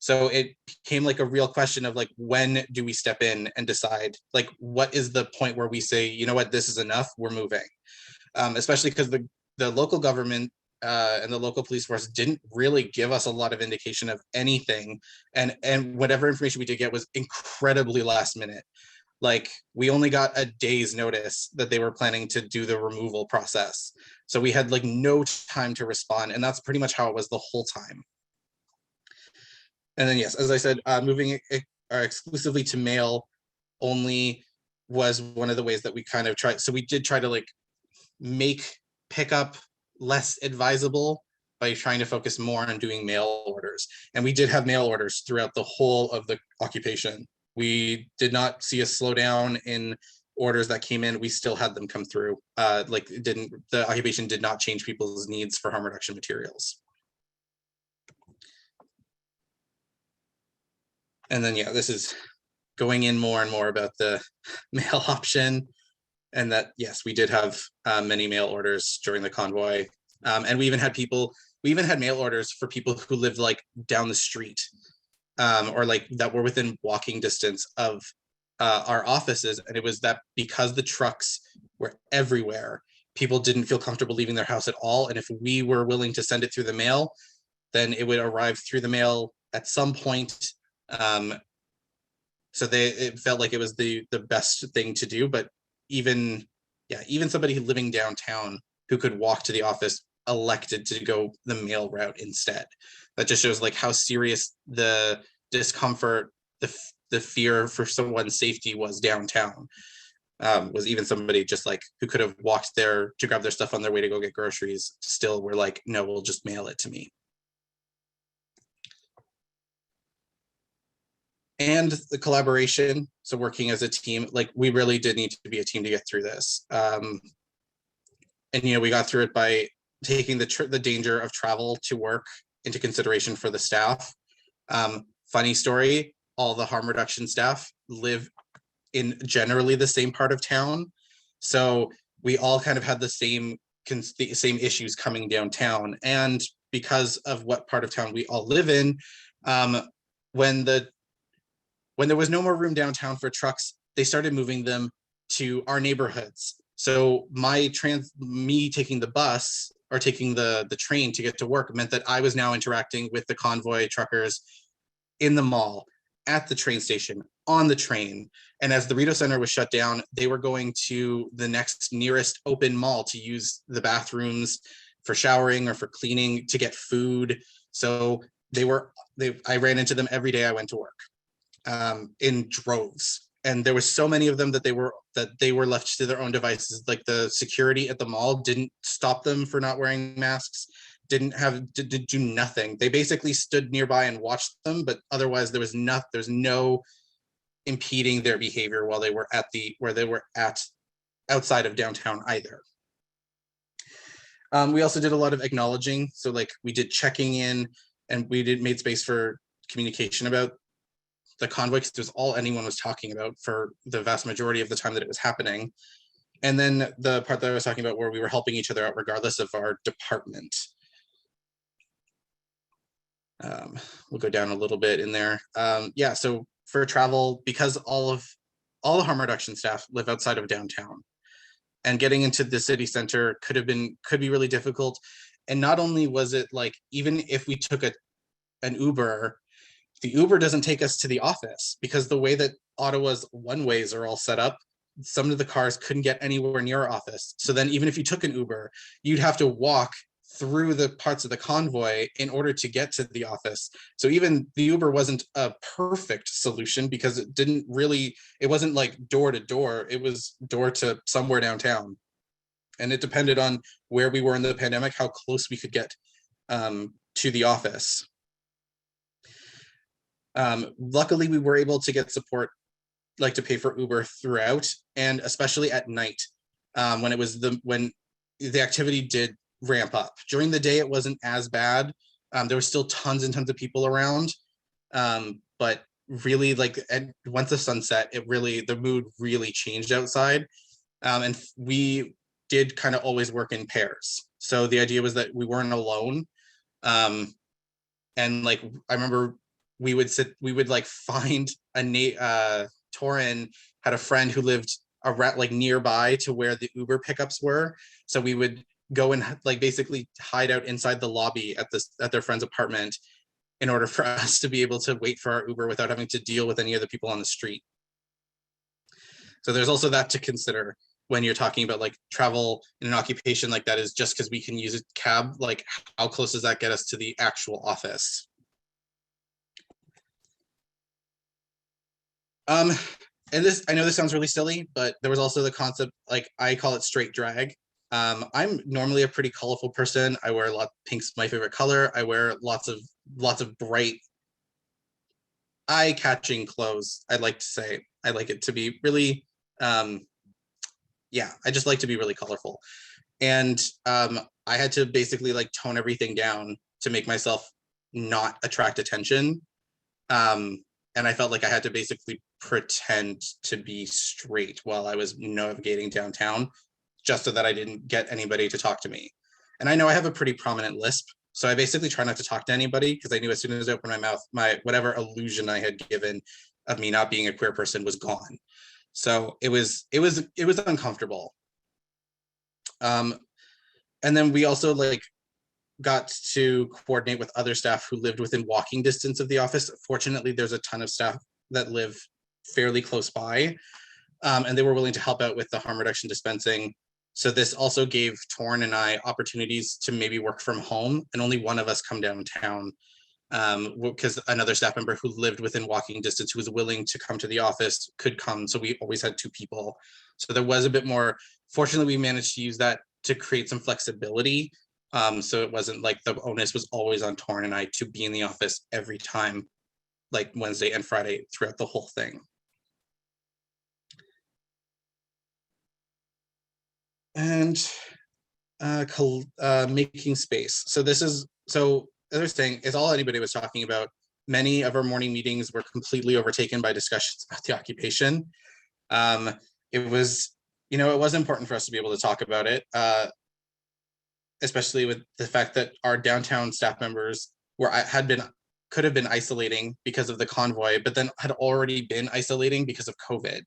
So it became like a real question of like, when do we step in and decide, like, what is the point where we say, you know what, this is enough, we're moving. Especially because the local government and the local police force didn't really give us a lot of indication of anything, and whatever information we did get was incredibly last minute. Like, we only got a day's notice that they were planning to do the removal process, so we had like no time to respond, and that's pretty much how it was the whole time. And then, yes, as I said, moving exclusively to mail only was one of the ways that we kind of tried. So we did try to like make pickup less advisable by trying to focus more on doing mail orders. And we did have mail orders throughout the whole of the occupation. We did not see a slowdown in orders that came in. We still had them come through. The occupation did not change people's needs for harm reduction materials. And then, yeah, this is going in more and more about the mail option, and that, yes, we did have many mail orders during the convoy. And we even had mail orders for people who lived like down the street, or like that were within walking distance of our offices. And it was that because the trucks were everywhere, people didn't feel comfortable leaving their house at all. And if we were willing to send it through the mail, then it would arrive through the mail at some point. So it felt like it was the best thing to do. But even somebody living downtown who could walk to the office elected to go the mail route instead. That just shows like how serious the discomfort, the fear for someone's safety was downtown. Was even somebody just like who could have walked there to grab their stuff on their way to go get groceries, still were like, no, we'll just mail it to me. And the collaboration, so working as a team, like we really did need to be a team to get through this. And we got through it by taking the danger of travel to work into consideration for the staff. Funny story, all the harm reduction staff live in generally the same part of town. So we all kind of had the same issues coming downtown. And because of what part of town we all live in, when there was no more room downtown for trucks, they started moving them to our neighborhoods. So me taking the bus or taking the train to get to work meant that I was now interacting with the convoy truckers in the mall, at the train station, on the train. And as the Rito Center was shut down, they were going to the next nearest open mall to use the bathrooms for showering or for cleaning, to get food. So I ran into them every day I went to work, in droves. And there was so many of them that they were left to their own devices. Like the security at the mall didn't stop them for not wearing masks, did do nothing. They basically stood nearby and watched them, but otherwise there's no impeding their behavior while they were at outside of downtown either. We also did a lot of acknowledging. So like we did checking in, and we made space for communication about the convoy, because it was all anyone was talking about for the vast majority of the time that it was happening. And then the part that I was talking about where we were helping each other out regardless of our department. We'll go down a little bit in there. Yeah, so for travel, because all the harm reduction staff live outside of downtown, and getting into the city center could be really difficult. And not only was it like, even if we took an Uber, the Uber doesn't take us to the office, because the way that Ottawa's one-ways are all set up, some of the cars couldn't get anywhere near our office. So then even if you took an Uber, you'd have to walk through the parts of the convoy in order to get to the office. So even the Uber wasn't a perfect solution, because it wasn't like door to door, it was door to somewhere downtown. And it depended on where we were in the pandemic, how close we could get to the office. Luckily, we were able to get support, like to pay for Uber throughout, and especially at night, when the activity did ramp up. During the day, it wasn't as bad. There was still tons and tons of people around, but really, like once the sun set, the mood really changed outside, and we did kind of always work in pairs. So the idea was that we weren't alone, and like I remember we would like find Torin had a friend who lived like nearby to where the Uber pickups were, so we would go and like basically hide out inside the lobby at their friend's apartment in order for us to be able to wait for our Uber without having to deal with any other people on the street. So there's also that to consider when you're talking about like travel in an occupation like that, is just because we can use a cab, like how close does that get us to the actual office? And this, I know this sounds really silly, but there was also the concept, like I call it straight drag. I'm normally a pretty colorful person. I wear pink's my favorite color. I wear lots of bright, eye-catching clothes. I'd like to say I like it to be really, yeah, I just like to be really colorful. And I had to basically like tone everything down to make myself not attract attention. And I felt like I had to basically pretend to be straight while I was navigating downtown, just so that I didn't get anybody to talk to me. And I know I have a pretty prominent lisp, so I basically try not to talk to anybody, because I knew as soon as I opened my mouth, my whatever illusion I had given of me not being a queer person was gone. So it was uncomfortable. And then we also like got to coordinate with other staff who lived within walking distance of the office. Fortunately, there's a ton of staff that live fairly close by, and they were willing to help out with the harm reduction dispensing. So this also gave Torn and I opportunities to maybe work from home, and only one of us come downtown, because another staff member who lived within walking distance, who was willing to come to the office, could come. So we always had two people. So there was a bit more. Fortunately, we managed to use that to create some flexibility. So it wasn't like the onus was always on Torn and I to be in the office every time, like Wednesday and Friday throughout the whole thing. And making space. So this is, so as I was saying, is all anybody was talking about many of our morning meetings were completely overtaken by discussions about the occupation. It was, it was important for us to be able to talk about it, especially with the fact that our downtown staff members could have been isolating because of the convoy, but then had already been isolating because of COVID.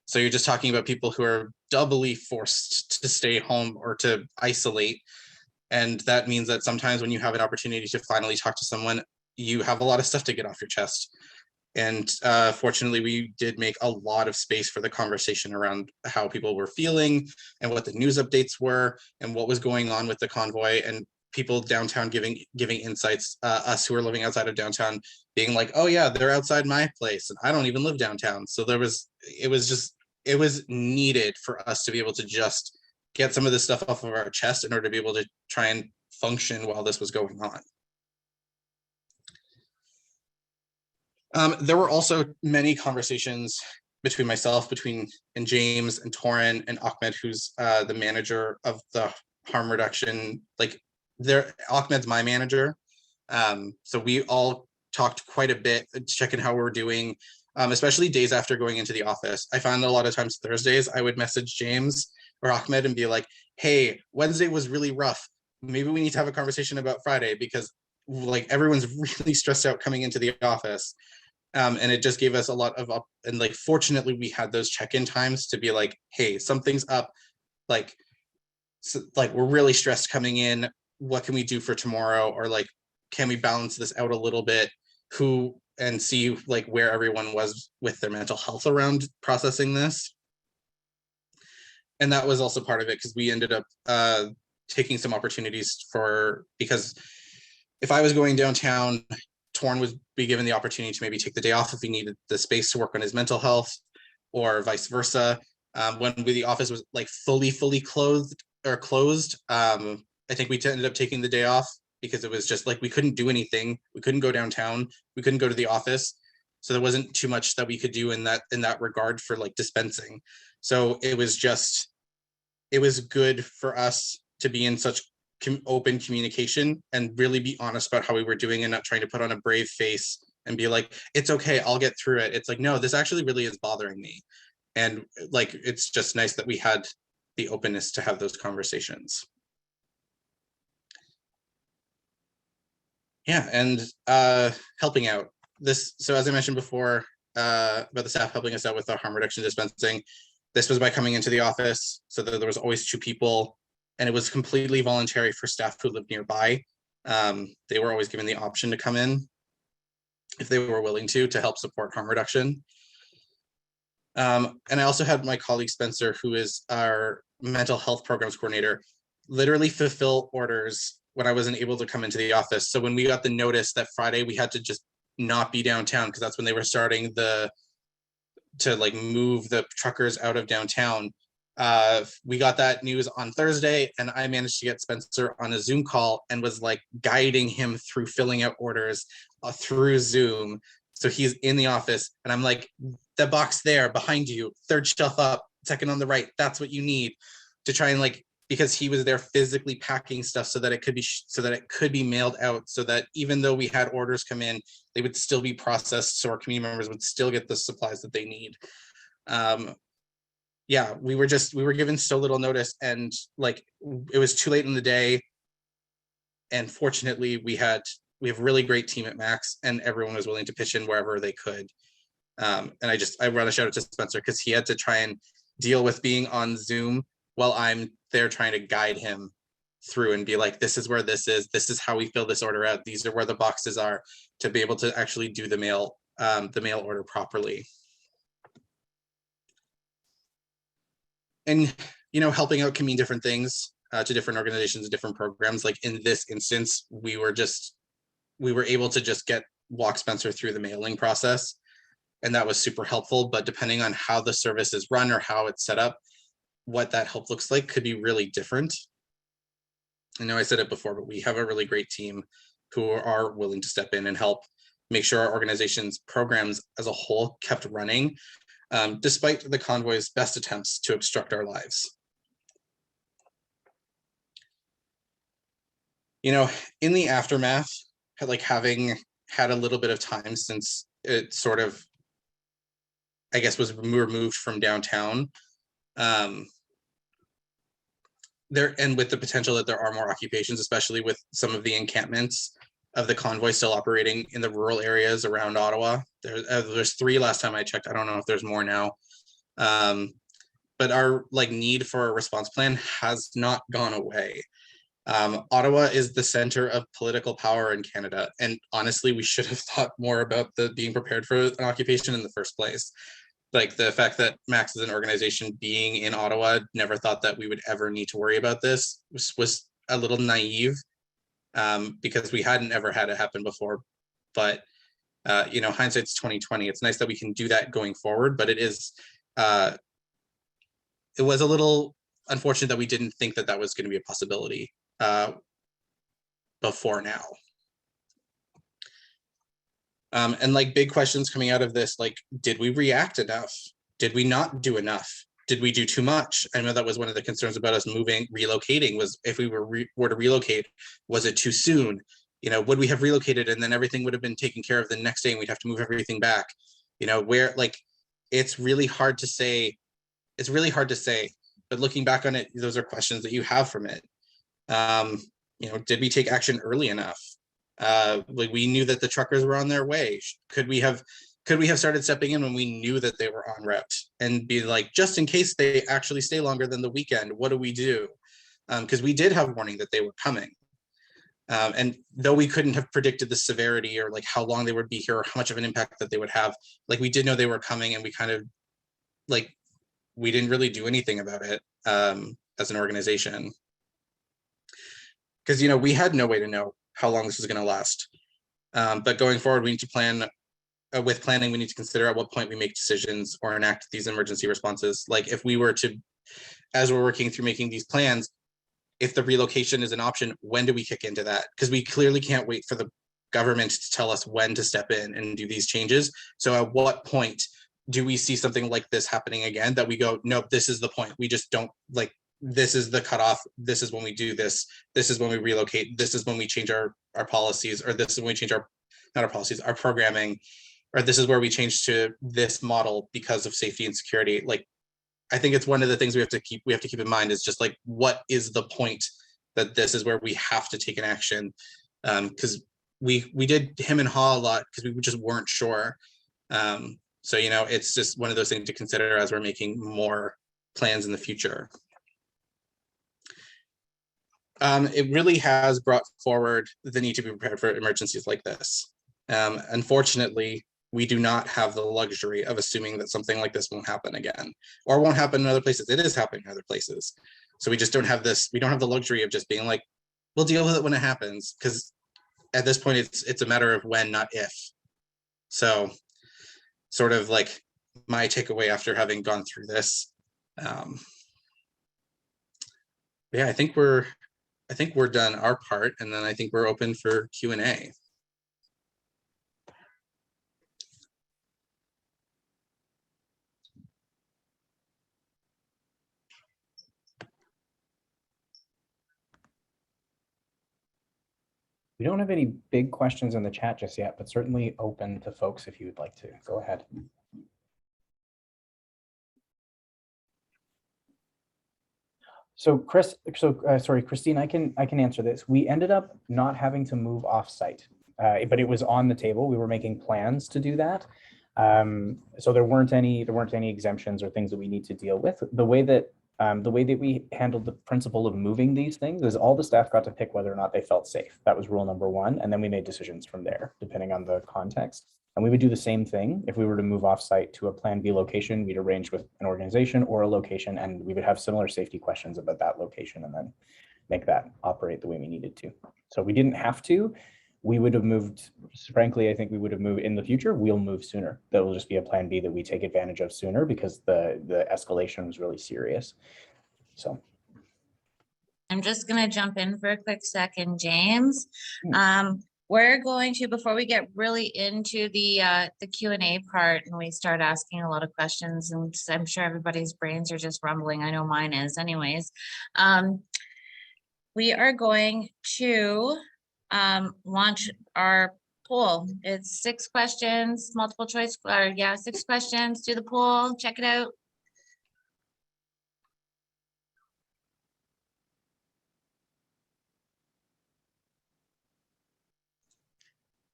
So you're just talking about people who are doubly forced to stay home or to isolate. And that means that sometimes when you have an opportunity to finally talk to someone, you have a lot of stuff to get off your chest. And fortunately, we did make a lot of space for the conversation around how people were feeling and what the news updates were and what was going on with the convoy, and people downtown giving insights, us who are living outside of downtown being like, oh yeah, they're outside my place and I don't even live downtown. So it was needed for us to be able to just get some of this stuff off of our chest in order to be able to try and function while this was going on. There were also many conversations between myself, and James and Torin and Ahmed, who's the manager of the harm reduction. Ahmed's my manager. So we all talked quite a bit, checking how we're doing, especially days after going into the office. I found that a lot of times Thursdays, I would message James or Ahmed and be like, hey, Wednesday was really rough. Maybe we need to have a conversation about Friday, because everyone's really stressed out coming into the office. And it just gave us a lot of fortunately we had those check-in times to be like, hey, something's up. We're really stressed coming in. What can we do for tomorrow? Or can we balance this out a little bit? And see where everyone was with their mental health around processing this. And that was also part of it, because we ended up taking some opportunities because if I was going downtown, Torn would be given the opportunity to maybe take the day off if he needed the space to work on his mental health, or vice versa. When the office was fully closed, I think we ended up taking the day off because it was just we couldn't do anything. We couldn't go downtown. We couldn't go to the office. So there wasn't too much that we could do in that regard for dispensing. So it was good for us to be in such open communication and really be honest about how we were doing, and not trying to put on a brave face and be like, it's okay, I'll get through it. It's no, this actually really is bothering me. And it's just nice that we had the openness to have those conversations. Yeah, and helping out. So as I mentioned before, about the staff helping us out with the harm reduction dispensing, this was by coming into the office, so that there was always 2 people, and it was completely voluntary for staff who lived nearby. They were always given the option to come in if they were willing to help support harm reduction. And I also had my colleague Spencer, who is our mental health programs coordinator, literally fulfill orders when I wasn't able to come into the office. So when we got the notice that Friday we had to just not be downtown, because that's when they were starting to move the truckers out of downtown. We got that news on Thursday, and I managed to get Spencer on a Zoom call and was guiding him through filling out orders through Zoom. So he's in the office, and I'm like, the box there behind you, 3rd shelf up, 2nd on the right, that's what you need, to try and because he was there physically packing stuff so that it could be mailed out, so that even though we had orders come in, they would still be processed, so our community members would still get the supplies that they need. Yeah, we were given so little notice, and it was too late in the day. And fortunately, we have a really great team at Max, and everyone was willing to pitch in wherever they could. And I run a shout out to Spencer, because he had to try and deal with being on Zoom while I'm there trying to guide him through and be like, this is where this is how we fill this order out, these are where the boxes are, to be able to actually do the mail order properly. And helping out can mean different things to different organizations and different programs. In this instance, we were able to just walk Spencer through the mailing process, and that was super helpful. But depending on how the service is run or how it's set up, what that help looks like could be really different. I know I said it before, but we have a really great team who are willing to step in and help make sure our organization's programs as a whole kept running, despite the convoy's best attempts to obstruct our lives. In the aftermath, having had a little bit of time since it sort of, I guess, was removed from downtown. There, and with the potential that there are more occupations, especially with some of the encampments of the convoy still operating in the rural areas around Ottawa. There's 3 last time I checked. I don't know if there's more now. But our need for a response plan has not gone away. Ottawa is the center of political power in Canada. And honestly, we should have thought more about being prepared for an occupation in the first place. Like the fact that Max is an organization being in Ottawa, never thought that we would ever need to worry about this was a little naive, because we hadn't ever had it happen before. But hindsight's 2020. It's nice that we can do that going forward, but it was a little unfortunate that we didn't think that was going to be a possibility before now. And big questions coming out of this, did we react enough? Did we not do enough? Did we do too much? I know that was one of the concerns about us relocating, was if we were to relocate, was it too soon? Would we have relocated and then everything would have been taken care of the next day and we'd have to move everything back? It's really hard to say. It's really hard to say, but looking back on it, those are questions that you have from it. Did we take action early enough? We knew that the truckers were on their way. Could we have started stepping in when we knew that they were en route and be just in case they actually stay longer than the weekend, what do we do? Because we did have warning that they were coming. And though we couldn't have predicted the severity or how long they would be here or how much of an impact that they would have, we did know they were coming, and we kind of we didn't really do anything about it as an organization. Because, we had no way to know how long this was going to last. But going forward, we need to plan. With planning, we need to consider at what point we make decisions or enact these emergency responses. If we were to, as we're working through making these plans, if the relocation is an option, when do we kick into that? Because we clearly can't wait for the government to tell us when to step in and do these changes. So at what point do we see something like this happening again, that we go, nope, this is the point. We just don't this is the cutoff. This is when we do this. This is when we relocate. This is when we change our policies, or this is when we change our policies, our programming, or this is where we change to this model because of safety and security. I think it's one of the things we have to keep in mind is just what is the point that this is where we have to take an action? Because we did him and haw a lot because we just weren't sure. So, it's just one of those things to consider as we're making more plans in the future. It really has brought forward the need to be prepared for emergencies like this. Unfortunately, we do not have the luxury of assuming that something like this won't happen again, or won't happen in other places. It is happening in other places. So we just don't have this. We don't have the luxury of just being we'll deal with it when it happens. Because at this point, it's a matter of when, not if. So sort of my takeaway after having gone through this. Yeah, I think we're done our part, and then I think we're open for Q&A. We don't have any big questions in the chat just yet, but certainly open to folks if you would like to. Go ahead. So Christine, I can answer this. We ended up not having to move off-site, but it was on the table. We were making plans to do that. So there weren't any exemptions or things that we need to deal with. The way that we handled the principle of moving these things is all the staff got to pick whether or not they felt safe. That was rule number 1. And then we made decisions from there, depending on the context. And we would do the same thing if we were to move offsite to a plan B location. We'd arrange with an organization or a location, and we would have similar safety questions about that location and then make that operate the way we needed to. So we didn't have to. We would have moved, frankly, I think we would have moved in the future. We'll move sooner. That will just be a plan B that we take advantage of sooner because the escalation was really serious. So I'm just going to jump in for a quick second, James. We're going to, before we get really into the Q&A part and we start asking a lot of questions, and I'm sure everybody's brains are just rumbling. I know mine is anyways. We are going to launch our poll. It's 6 questions, multiple choice, or yeah, 6 questions. Do the poll, check it out.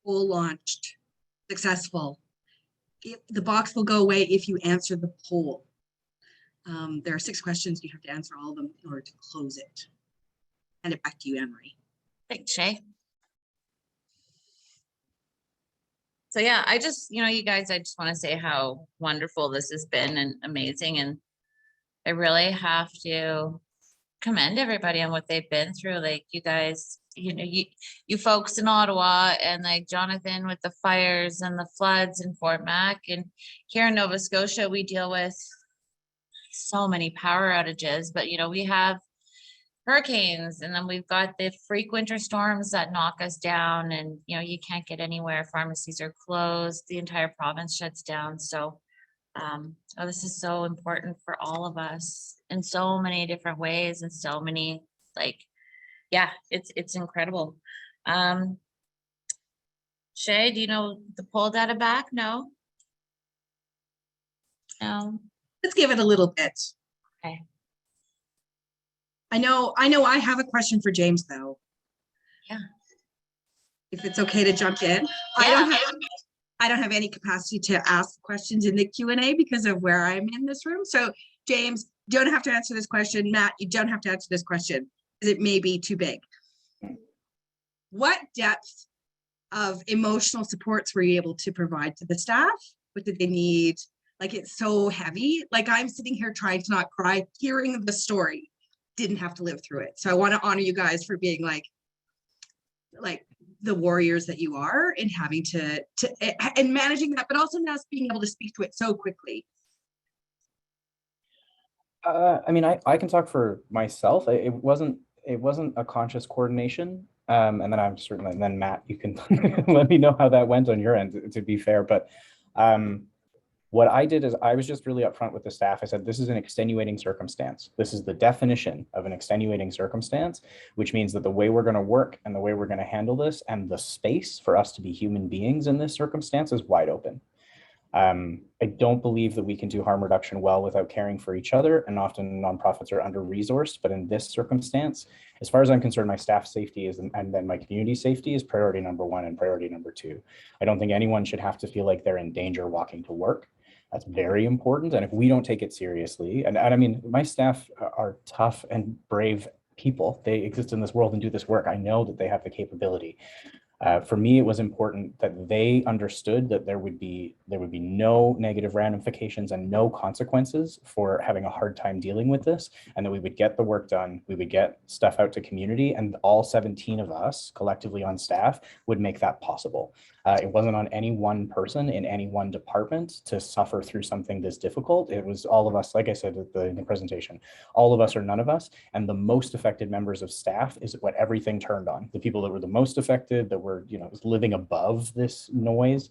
Poll launched, successful. The box will go away if you answer the poll. There are 6 questions. You have to answer all of them in order to close it. Hand it back to you, Anne-Marie. Thanks, Shay. So yeah, I just, you guys, I just want to say how wonderful this has been and amazing. And I really have to commend everybody on what they've been through. Like you guys, you folks in Ottawa, and like Jonathan with the fires and the floods in Fort Mac, and here in Nova Scotia, we deal with so many power outages, but we have hurricanes, and then we've got the freak winter storms that knock us down, and you can't get anywhere. Pharmacies are closed, the entire province shuts down. So this is so important for all of us in so many different ways, and so many, it's incredible. Shay, do you know the poll data back? No. Let's give it a little bit. Okay. I know I have a question for James though. Yeah. If it's okay to jump in. Yeah. I don't have any capacity to ask questions in the Q&A because of where I'm in this room. So James, you don't have to answer this question. Matt, you don't have to answer this question because it may be too big. What depth of emotional supports were you able to provide to the staff? What did they need? Like, it's so heavy. Like, I'm sitting here trying to not cry, hearing the story. Didn't have to live through it. So I want to honor you guys for being like the warriors that you are, and having to and managing that, but also now being able to speak to it so quickly. I mean, I can talk for myself. It wasn't a conscious coordination. And then I'm certainly, and then Matt, you can let me know how that went on your end, to be fair. But what I did is I was just really upfront with the staff. I said, this is an extenuating circumstance. This is the definition of an extenuating circumstance, which means that the way we're going to work and the way we're going to handle this and the space for us to be human beings in this circumstance is wide open. I don't believe that we can do harm reduction well without caring for each other, and often nonprofits are under-resourced. But in this circumstance, as far as I'm concerned, my staff safety is, and then my community safety is priority number 1 and priority number 2. I don't think anyone should have to feel like they're in danger walking to work. That's very important. And if we don't take it seriously, and I mean, my staff are tough and brave people. They exist in this world and do this work. I know that they have the capability. For me, it was important that they understood that there would be no negative ramifications and no consequences for having a hard time dealing with this, and that we would get the work done, we would get stuff out to community, and all 17 of us collectively on staff would make that possible. It wasn't on any one person in any one department to suffer through something this difficult. It was all of us, like I said in the presentation, all of us or none of us, and the most affected members of staff is what everything turned on. The people that were the most affected, that were living above this noise,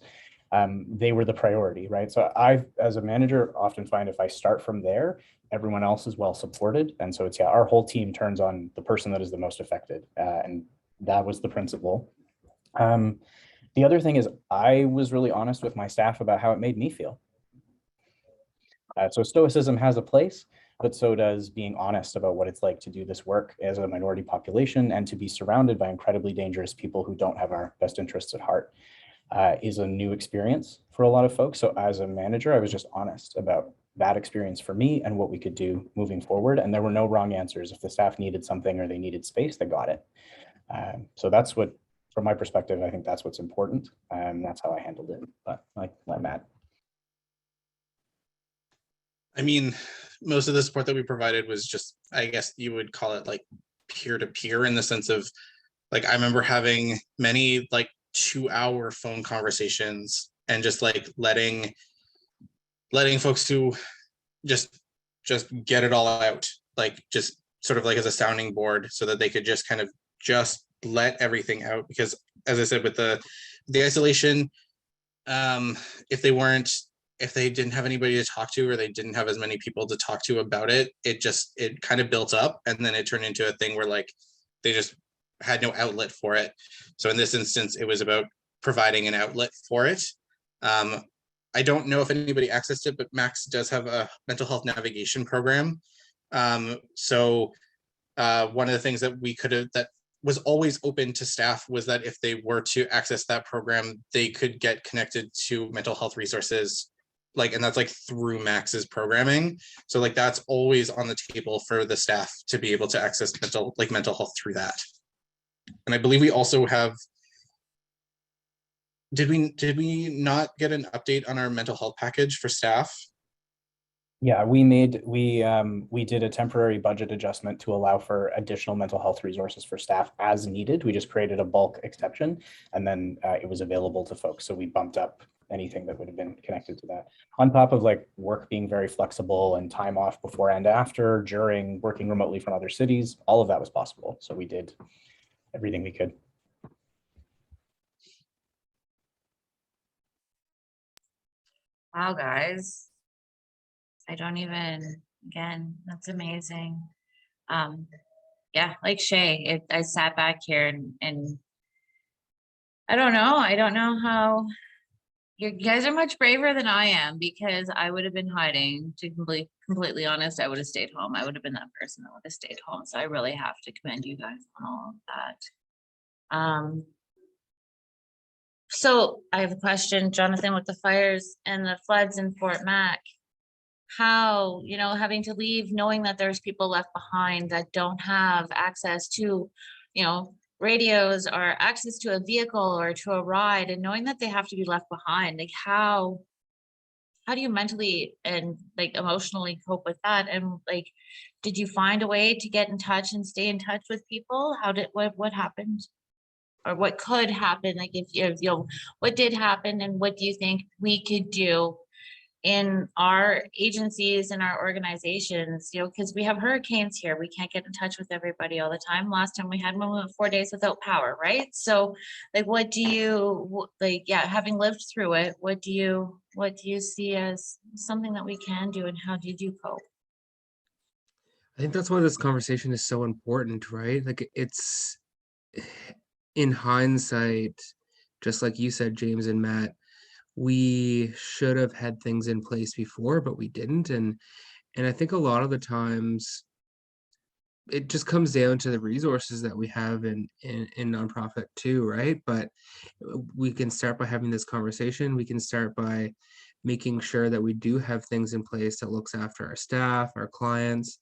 they were the priority, right? So I, as a manager, often find if I start from there, everyone else is well supported. And so it's, our whole team turns on the person that is the most affected. And that was the principle. The other thing is I was really honest with my staff about how it made me feel. So stoicism has a place, but so does being honest about what it's like to do this work as a minority population and to be surrounded by incredibly dangerous people who don't have our best interests at heart is a new experience for a lot of folks. So as a manager, I was just honest about that experience for me and what we could do moving forward. And there were no wrong answers. If the staff needed something or they needed space, they got it. So that's what, from my perspective, I think that's what's important. That's how I handled it. But like Matt. I mean, most of the support that we provided was just, I guess you would call it like peer-to-peer, in the sense of, like, I remember having many like 2-hour phone conversations and just like letting folks who just get it all out, like just sort of like as a sounding board, so that they could just kind of just let everything out. Because as I said, with the isolation, if they didn't have anybody to talk to, or they didn't have as many people to talk to about it, it kind of built up, and then it turned into a thing where like they just had no outlet for it. So in this instance, it was about providing an outlet for it. I don't know if anybody accessed it, but Max does have a mental health navigation program. So one of the things that we could have, that was always open to staff, was that if they were to access that program, they could get connected to mental health resources, like, and that's like through Max's programming. So like that's always on the table for the staff to be able to access mental health through that. And I believe we also have, did we not get an update on our mental health package for staff? Yeah, we did a temporary budget adjustment to allow for additional mental health resources for staff as needed. We just created a bulk exception, and then it was available to folks. So we bumped up anything that would have been connected to that. On top of like work being very flexible and time off before and after, during, working remotely from other cities, all of that was possible. So we did everything we could. Wow, guys. I don't even, again, that's amazing. Yeah, like Shay, I sat back here and I don't know how, you guys are much braver than I am, because I would have been hiding. To be completely honest, I would have stayed home. I would have been that person that would have stayed home. So I really have to commend you guys on all of that. So I have a question, Jonathan, with the fires and the floods in Fort Mac. How, having to leave, knowing that there's people left behind that don't have access to, radios or access to a vehicle or to a ride, and knowing that they have to be left behind, like how do you mentally and like emotionally cope with that? And like, did you find a way to get in touch and stay in touch with people? What happened? Or what could happen? Like if what did happen, and what do you think we could do in our agencies and our organizations, because we have hurricanes here. We can't get in touch with everybody all the time. Last time we had one, we went 4 days without power, right? So like, what do you, like, yeah, having lived through it, what do you see as something that we can do, and how did you cope? I think that's why this conversation is so important, right? Like, it's, in hindsight, just like you said, James and Matt, we should have had things in place before, but we didn't. And I think a lot of the times it just comes down to the resources that we have in nonprofit too, right? But we can start by having this conversation. We can start by making sure that we do have things in place that looks after our staff, our clients.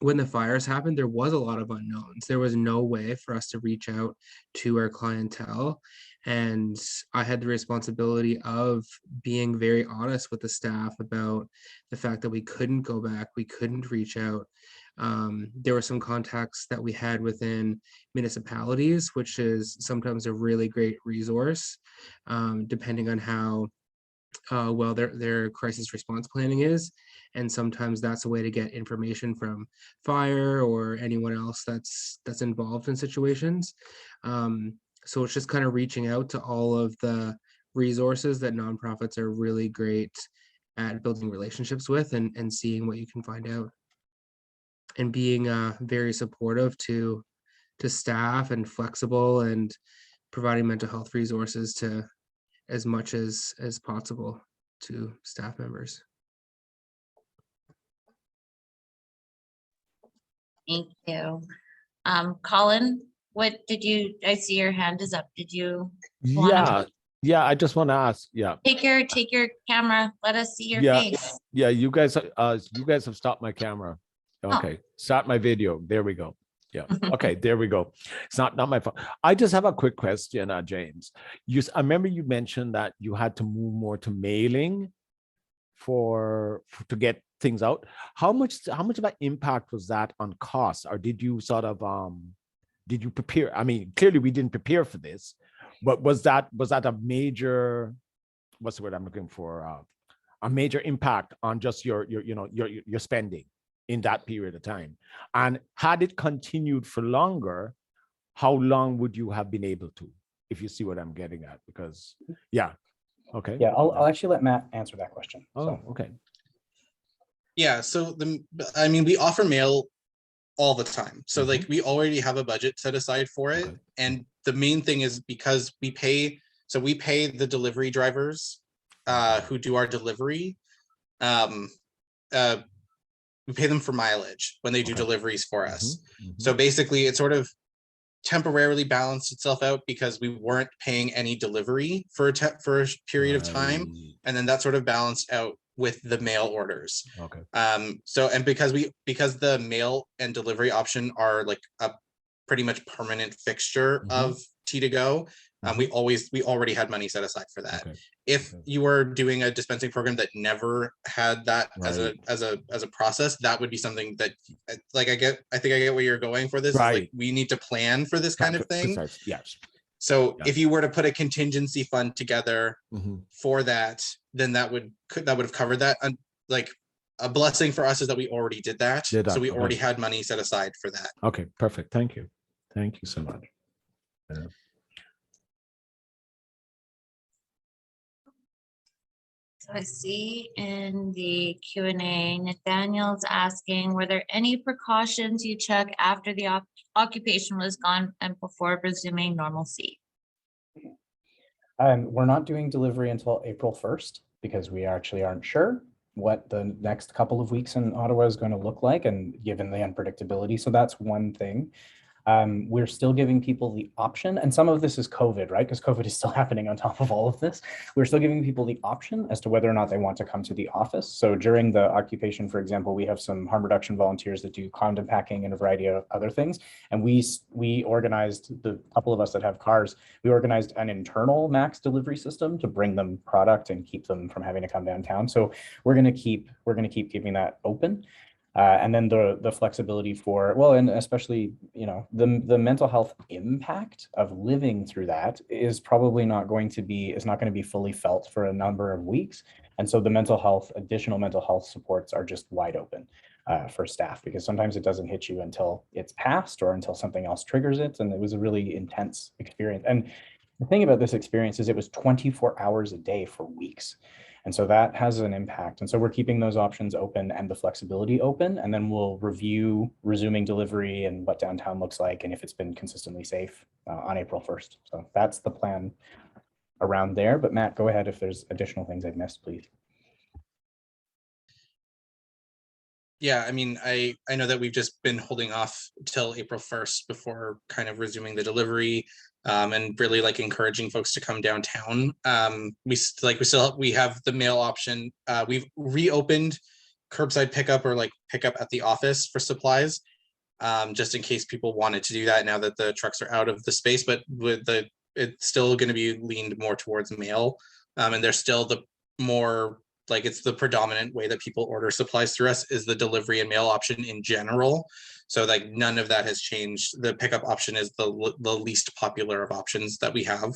When the fires happened, there was a lot of unknowns. There was no way for us to reach out to our clientele. And I had the responsibility of being very honest with the staff about the fact that we couldn't go back, we couldn't reach out. There were some contacts that we had within municipalities, which is sometimes a really great resource, depending on how well their crisis response planning is. And sometimes that's a way to get information from fire or anyone else that's involved in situations. So it's just kind of reaching out to all of the resources that nonprofits are really great at building relationships with, and seeing what you can find out, and being very supportive to staff, and flexible, and providing mental health resources to as much as possible to staff members. Thank you. Colin, what did you, I see your hand is up. Did you Yeah, I just want to ask, take your camera, let us see your face? Yeah, you guys have stopped my camera. Okay, start my video. There we go. Yeah. Okay, there we go. It's not my fault. I just have a quick question, James. I remember you mentioned that you had to move more to mailing to get things out. How much of an impact was that on costs, or did you sort of did you prepare? I mean, clearly we didn't prepare for this, but was that a major, what's the word I'm looking for? A major impact on just your spending in that period of time? And had it continued for longer, how long would you have been able to, if you see what I'm getting at? Because okay. Yeah, I'll actually let Matt answer that question. Okay. Yeah, so we offer mail all the time. So like we already have a budget set aside for it. Okay. And the main thing is because we pay the delivery drivers who do our delivery. We pay them for mileage when they do deliveries for us. So basically it sort of temporarily balanced itself out because we weren't paying any delivery for a period of time, and then that sort of balanced out with the mail orders. So, and because the mail and delivery option are like a pretty much permanent fixture of T2Go, we already had money set aside for that. If you were doing a dispensing program that never had that as a process, that would be something that, like, I think I get where you're going for this. Like, we need to plan for this kind of thing. Yes. So if you were to put a contingency fund together for that, then that would have covered that. And like, a blessing for us is that we already did that. So we already had money set aside for that. Okay, perfect. Thank you. Thank you so much. So I see in the Q&A, Nathaniel's asking, were there any precautions you took after the occupation was gone and before resuming normalcy? We're not doing delivery until April 1st because we actually aren't sure what the next couple of weeks in Ottawa is going to look like, and given the unpredictability. So that's one thing. We're still giving people the option, and some of this is COVID, right? Because COVID is still happening on top of all of this. We're still giving people the option as to whether or not they want to come to the office. So during the occupation, for example, we have some harm reduction volunteers that do condom packing and a variety of other things. And we organized, the couple of us that have cars, we organized an internal max delivery system to bring them product and keep them from having to come downtown. So we're going to keep keeping that open. And then the flexibility for, well, and especially, you know, the mental health impact of living through that is probably not going to be fully felt for a number of weeks. And so the additional mental health supports are just wide open for staff, because sometimes it doesn't hit you until it's passed or until something else triggers it. And it was a really intense experience. And the thing about this experience is it was 24 hours a day for weeks. And so that has an impact. And so we're keeping those options open and the flexibility open, and then we'll review resuming delivery and what downtown looks like and if it's been consistently safe on April 1st. So that's the plan around there. But Matt, go ahead if there's additional things I've missed, please. Yeah, I mean, I know that we've just been holding off till April 1st before kind of resuming the delivery. And really like encouraging folks to come downtown. We have the mail option. We've reopened curbside pickup or like pickup at the office for supplies, just in case people wanted to do that now that the trucks are out of the space. But it's still going to be leaned more towards mail, and there's still the more like it's the predominant way that people order supplies through us is the delivery and mail option in general. So like none of that has changed. The pickup option is the least popular of options that we have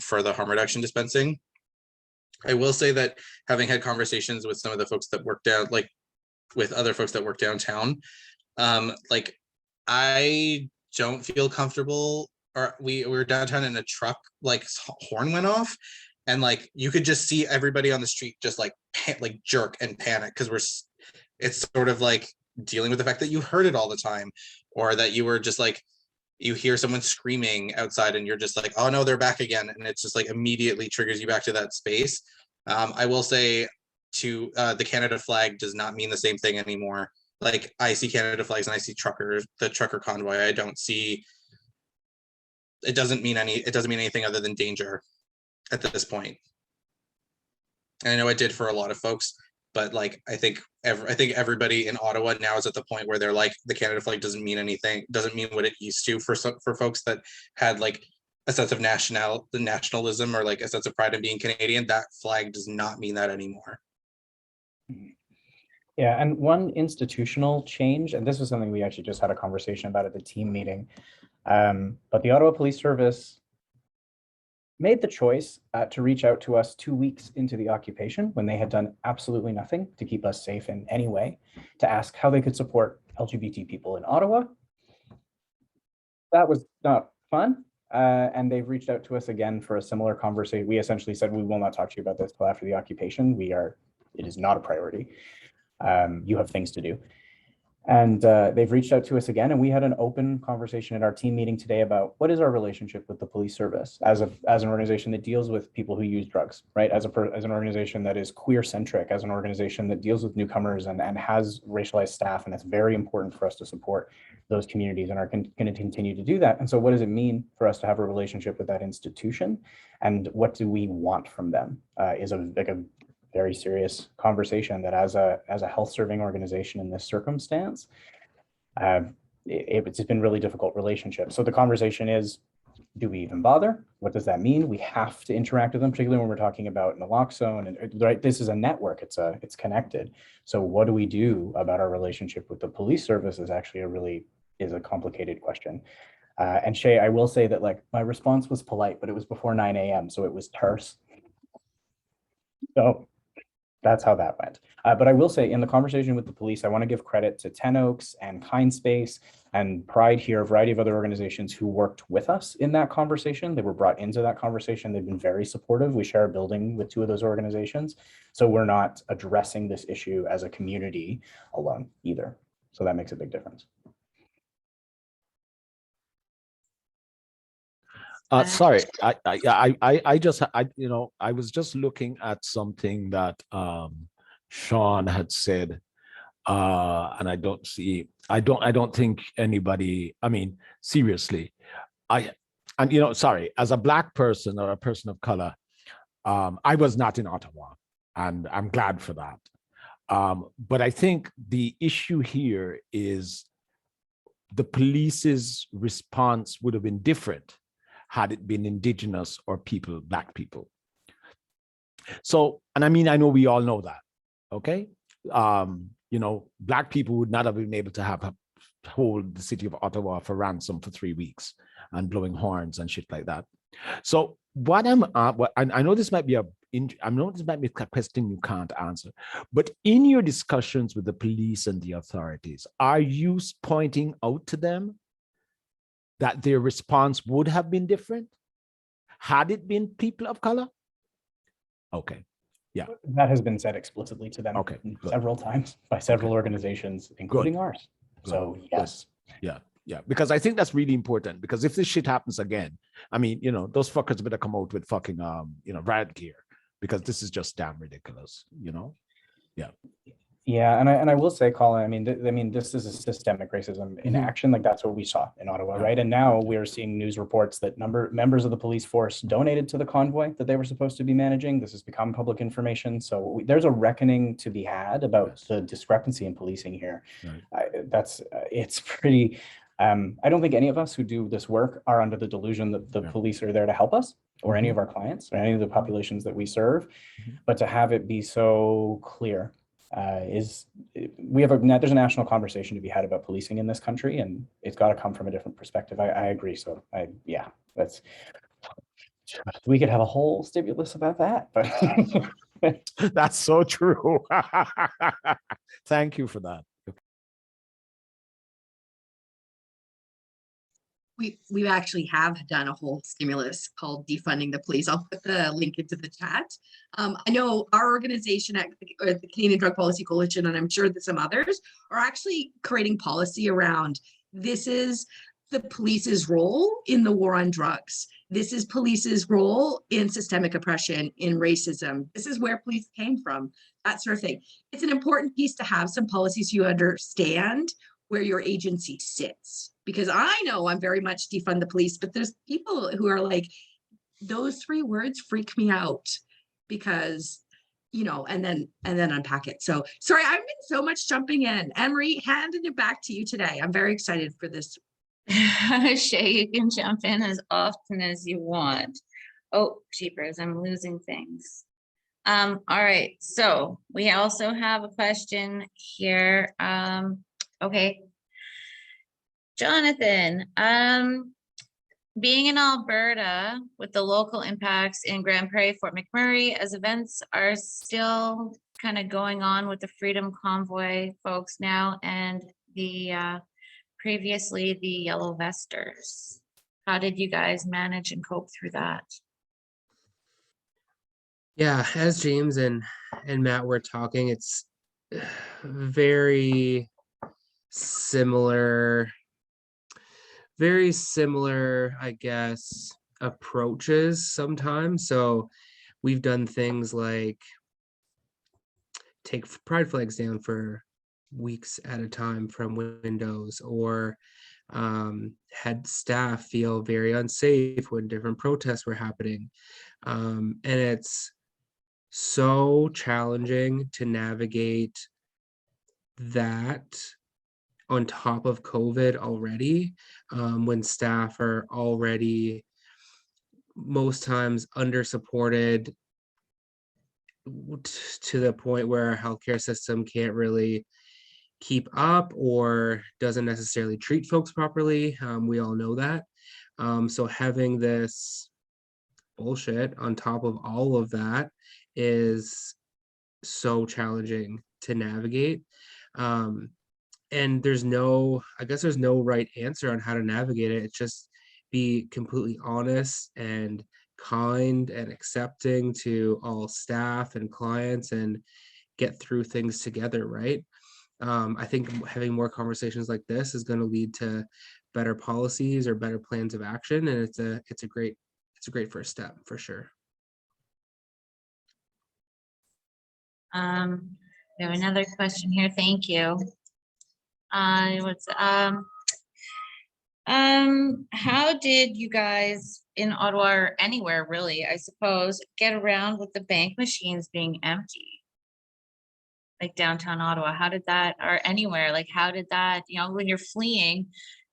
for the harm reduction dispensing. I will say that having had conversations with some of the folks that work down, like with other folks that work downtown, like I don't feel comfortable. Or we were downtown in a truck, like horn went off. And like you could just see everybody on the street just like jerk and panic because it's sort of like dealing with the fact that you heard it all the time, or that you were just like you hear someone screaming outside and you're just like, oh no, they're back again, and it's just like immediately triggers you back to that space. I will say to the Canada flag does not mean the same thing anymore. Like I see Canada flags and I see the trucker convoy. I don't see. It doesn't mean anything other than danger at this point. And I know it did for a lot of folks, but like I think everybody in Ottawa now is at the point where they're like, the Canada flag doesn't mean anything, doesn't mean what it used to for folks that had like a sense of nationalism or like a sense of pride in being Canadian. That flag does not mean that anymore. Yeah, and one institutional change, and this was something we actually just had a conversation about at the team meeting, but the Ottawa Police Service made the choice to reach out to us 2 weeks into the occupation when they had done absolutely nothing to keep us safe in any way, to ask how they could support LGBT people in Ottawa. That was not fun. And they've reached out to us again for a similar conversation. We essentially said, we will not talk to you about this till after the occupation. It is not a priority. You have things to do. And they've reached out to us again, and we had an open conversation at our team meeting today about what is our relationship with the police service as an organization that deals with people who use drugs, right? As an organization that is queer centric, as an organization that deals with newcomers and has racialized staff, and it's very important for us to support those communities and are going to continue to do that. And so, what does it mean for us to have a relationship with that institution, and what do we want from them? Is a very serious conversation that as a health serving organization in this circumstance, it's been really difficult relationship. So the conversation is, do we even bother? What does that mean? We have to interact with them, particularly when we're talking about naloxone, and right, this is a network, it's connected. So what do we do about our relationship with the police service is actually a complicated question. And Shay, I will say that like my response was polite, but it was before 9 a.m. So it was terse. So that's how that went. But I will say in the conversation with the police, I want to give credit to Ten Oaks and Kindspace and Pride here, a variety of other organizations who worked with us in that conversation. They were brought into that conversation. They've been very supportive. We share a building with two of those organizations. So we're not addressing this issue as a community alone either. So that makes a big difference. Sorry, I was just looking at something that Sean had said, and I don't think anybody, I mean, seriously, sorry, as a Black person or a person of color, I was not in Ottawa, and I'm glad for that. But I think the issue here is the police's response would have been different had it been Indigenous or Black people. So, and I mean, I know we all know that, okay? Black people would not have been able to hold the city of Ottawa for ransom for 3 weeks and blowing horns and shit like that. So what I know this might be a question you can't answer, but in your discussions with the police and the authorities, are you pointing out to them that their response would have been different had it been people of color? Okay, yeah. That has been said explicitly to them several times by several organizations, including ours. Good. So yes. Good. Yeah, because I think that's really important, because if this shit happens again, I mean, those fuckers better come out with fucking, riot gear, because this is just damn ridiculous, Yeah. Yeah, and I will say, Colin, I mean, this is a systemic racism in action. Like that's what we saw in Ottawa, right? And now we are seeing news reports that members of the police force donated to the convoy that they were supposed to be managing. This has become public information. So there's a reckoning to be had about the discrepancy in policing here. Right. It's pretty. I don't think any of us who do this work are under the delusion that the police are there to help us or any of our clients or any of the populations that we serve, but to have it be so clear. There's a national conversation to be had about policing in this country, and it's got to come from a different perspective. I agree. So we could have a whole stimulus about that, but that's so true. Thank you for that. We actually have done a whole stimulus called defunding the police. I'll put the link into the chat. I know our organization at the Canadian Drug Policy Coalition, and I'm sure that some others are actually creating policy around this is the police's role in the war on drugs. This is police's role in systemic oppression, in racism. This is where police came from, that sort of thing. It's an important piece to have some policies you understand where your agency sits. Because I know I'm very much defund the police, but there's people who are like, those 3 words freak me out because, and then unpack it. So sorry, I've been so much jumping in. Anne-Marie, handing it back to you today. I'm very excited for this. Shay, you can jump in as often as you want. Oh, jeepers, I'm losing things. All right, so we also have a question here. Okay. Jonathan, being in Alberta with the local impacts in Grand Prairie, Fort McMurray, as events are still kind of going on with the Freedom Convoy folks now and the previously the Yellow Vesters. How did you guys manage and cope through that? Yeah, as James and Matt were talking, it's very similar, very similar, I guess, approaches sometimes. So we've done things like take pride flags down for weeks at a time from windows, or had staff feel very unsafe when different protests were happening. And it's so challenging to navigate that on top of COVID already, when staff are already most times under supported to the point where our healthcare system can't really keep up or doesn't necessarily treat folks properly. We all know that. So having this bullshit on top of all of that is so challenging to navigate. And there's no, I guess there's no right answer on how to navigate it. It's just be completely honest and kind and accepting to all staff and clients and get through things together, right? I think having more conversations like this is going to lead to better policies or better plans of action, and it's a great first step for sure. We have another question here. Thank you. How did you guys in Ottawa or anywhere really, I suppose, get around with the bank machines being empty? Like downtown Ottawa, how did that, or anywhere, like how did that, you know, when you're fleeing,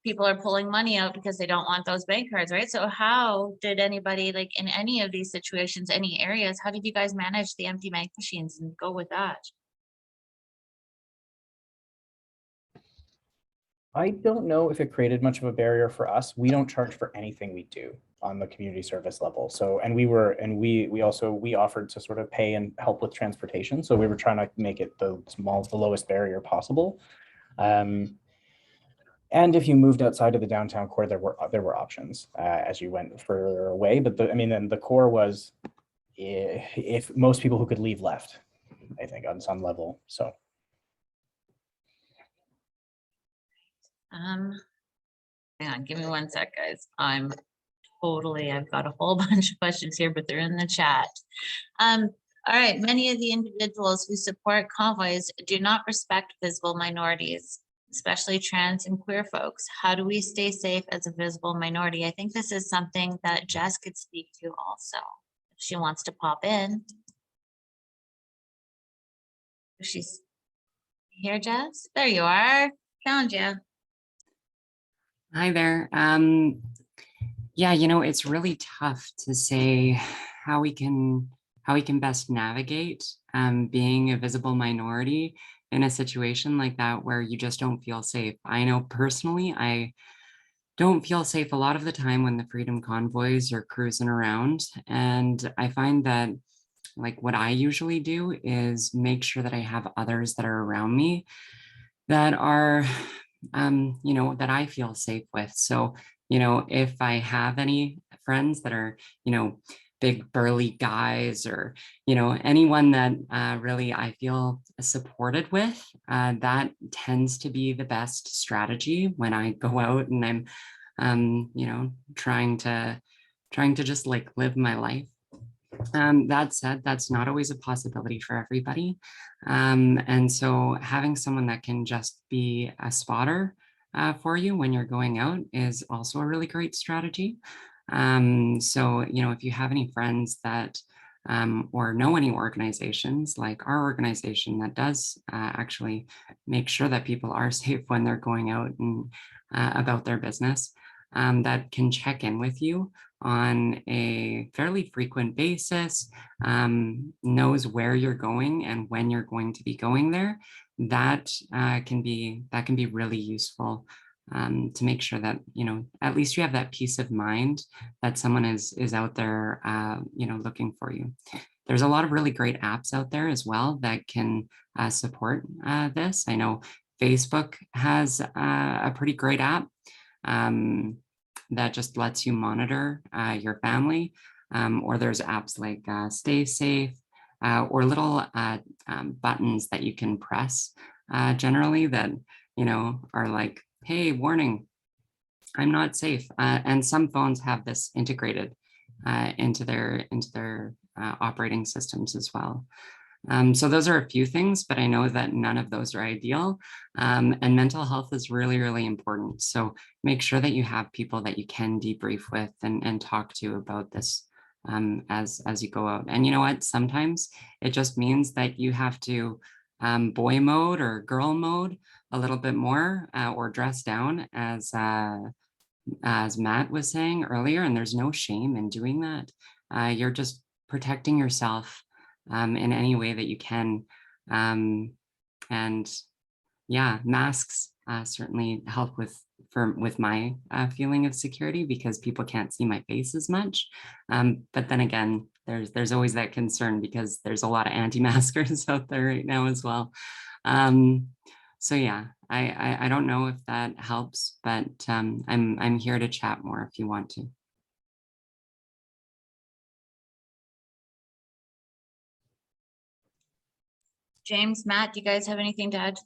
people are pulling money out because they don't want those bank cards, right? So how did anybody, like in any of these situations, any areas, how did you guys manage the empty bank machines and go with that? I don't know if it created much of a barrier for us. We don't charge for anything we do on the community service level. So, and we offered to sort of pay and help with transportation. So we were trying to make it the lowest barrier possible. And if you moved outside of the downtown core, there were options as you went further away. But then the core was if most people who could leave left, I think on some level. So. Hang on, give me one sec, guys. I've got a whole bunch of questions here, but they're in the chat. All right, many of the individuals who support convoys do not respect visible minorities, especially trans and queer folks. How do we stay safe as a visible minority? I think this is something that Jess could speak to also, if she wants to pop in. She's here, Jess? There you are, found you. Hi there. Yeah, it's really tough to say how we can best navigate being a visible minority in a situation like that where you just don't feel safe. I know personally, I don't feel safe a lot of the time when the freedom convoys are cruising around. And I find that like what I usually do is make sure that I have others that are around me that are that I feel safe with. So, if I have any friends that are, big burly guys or, anyone that really I feel supported with, that tends to be the best strategy when I go out and I'm, trying to just like live my life. That said, that's not always a possibility for everybody. And so having someone that can just be a spotter for you when you're going out is also a really great strategy. So, if you have any friends that or know any organizations like our organization that does actually make sure that people are safe when they're going out and about their business, that can check in with you on a fairly frequent basis, knows where you're going and when you're going to be going there, that can be really useful to make sure that at least you have that peace of mind that someone is out there looking for you. There's a lot of really great apps out there as well that can support this. I know Facebook has a pretty great app that just lets you monitor your family, or there's apps like Stay Safe, or little buttons that you can press generally that are like, hey, warning, I'm not safe. And some phones have this integrated into their operating systems as well. So those are a few things, but I know that none of those are ideal. And mental health is really, really important. So make sure that you have people that you can debrief with and talk to about this as you go out. And you know what? Sometimes it just means that you have to boy mode or girl mode a little bit more or dress down as Matt was saying earlier, and there's no shame in doing that. You're just protecting yourself in any way that you can. And yeah, masks certainly help with my feeling of security because people can't see my face as much. But then again, there's always that concern because there's a lot of anti-maskers out there right now as well. So yeah, I don't know if that helps, but I'm here to chat more if you want to. James, Matt, do you guys have anything to add to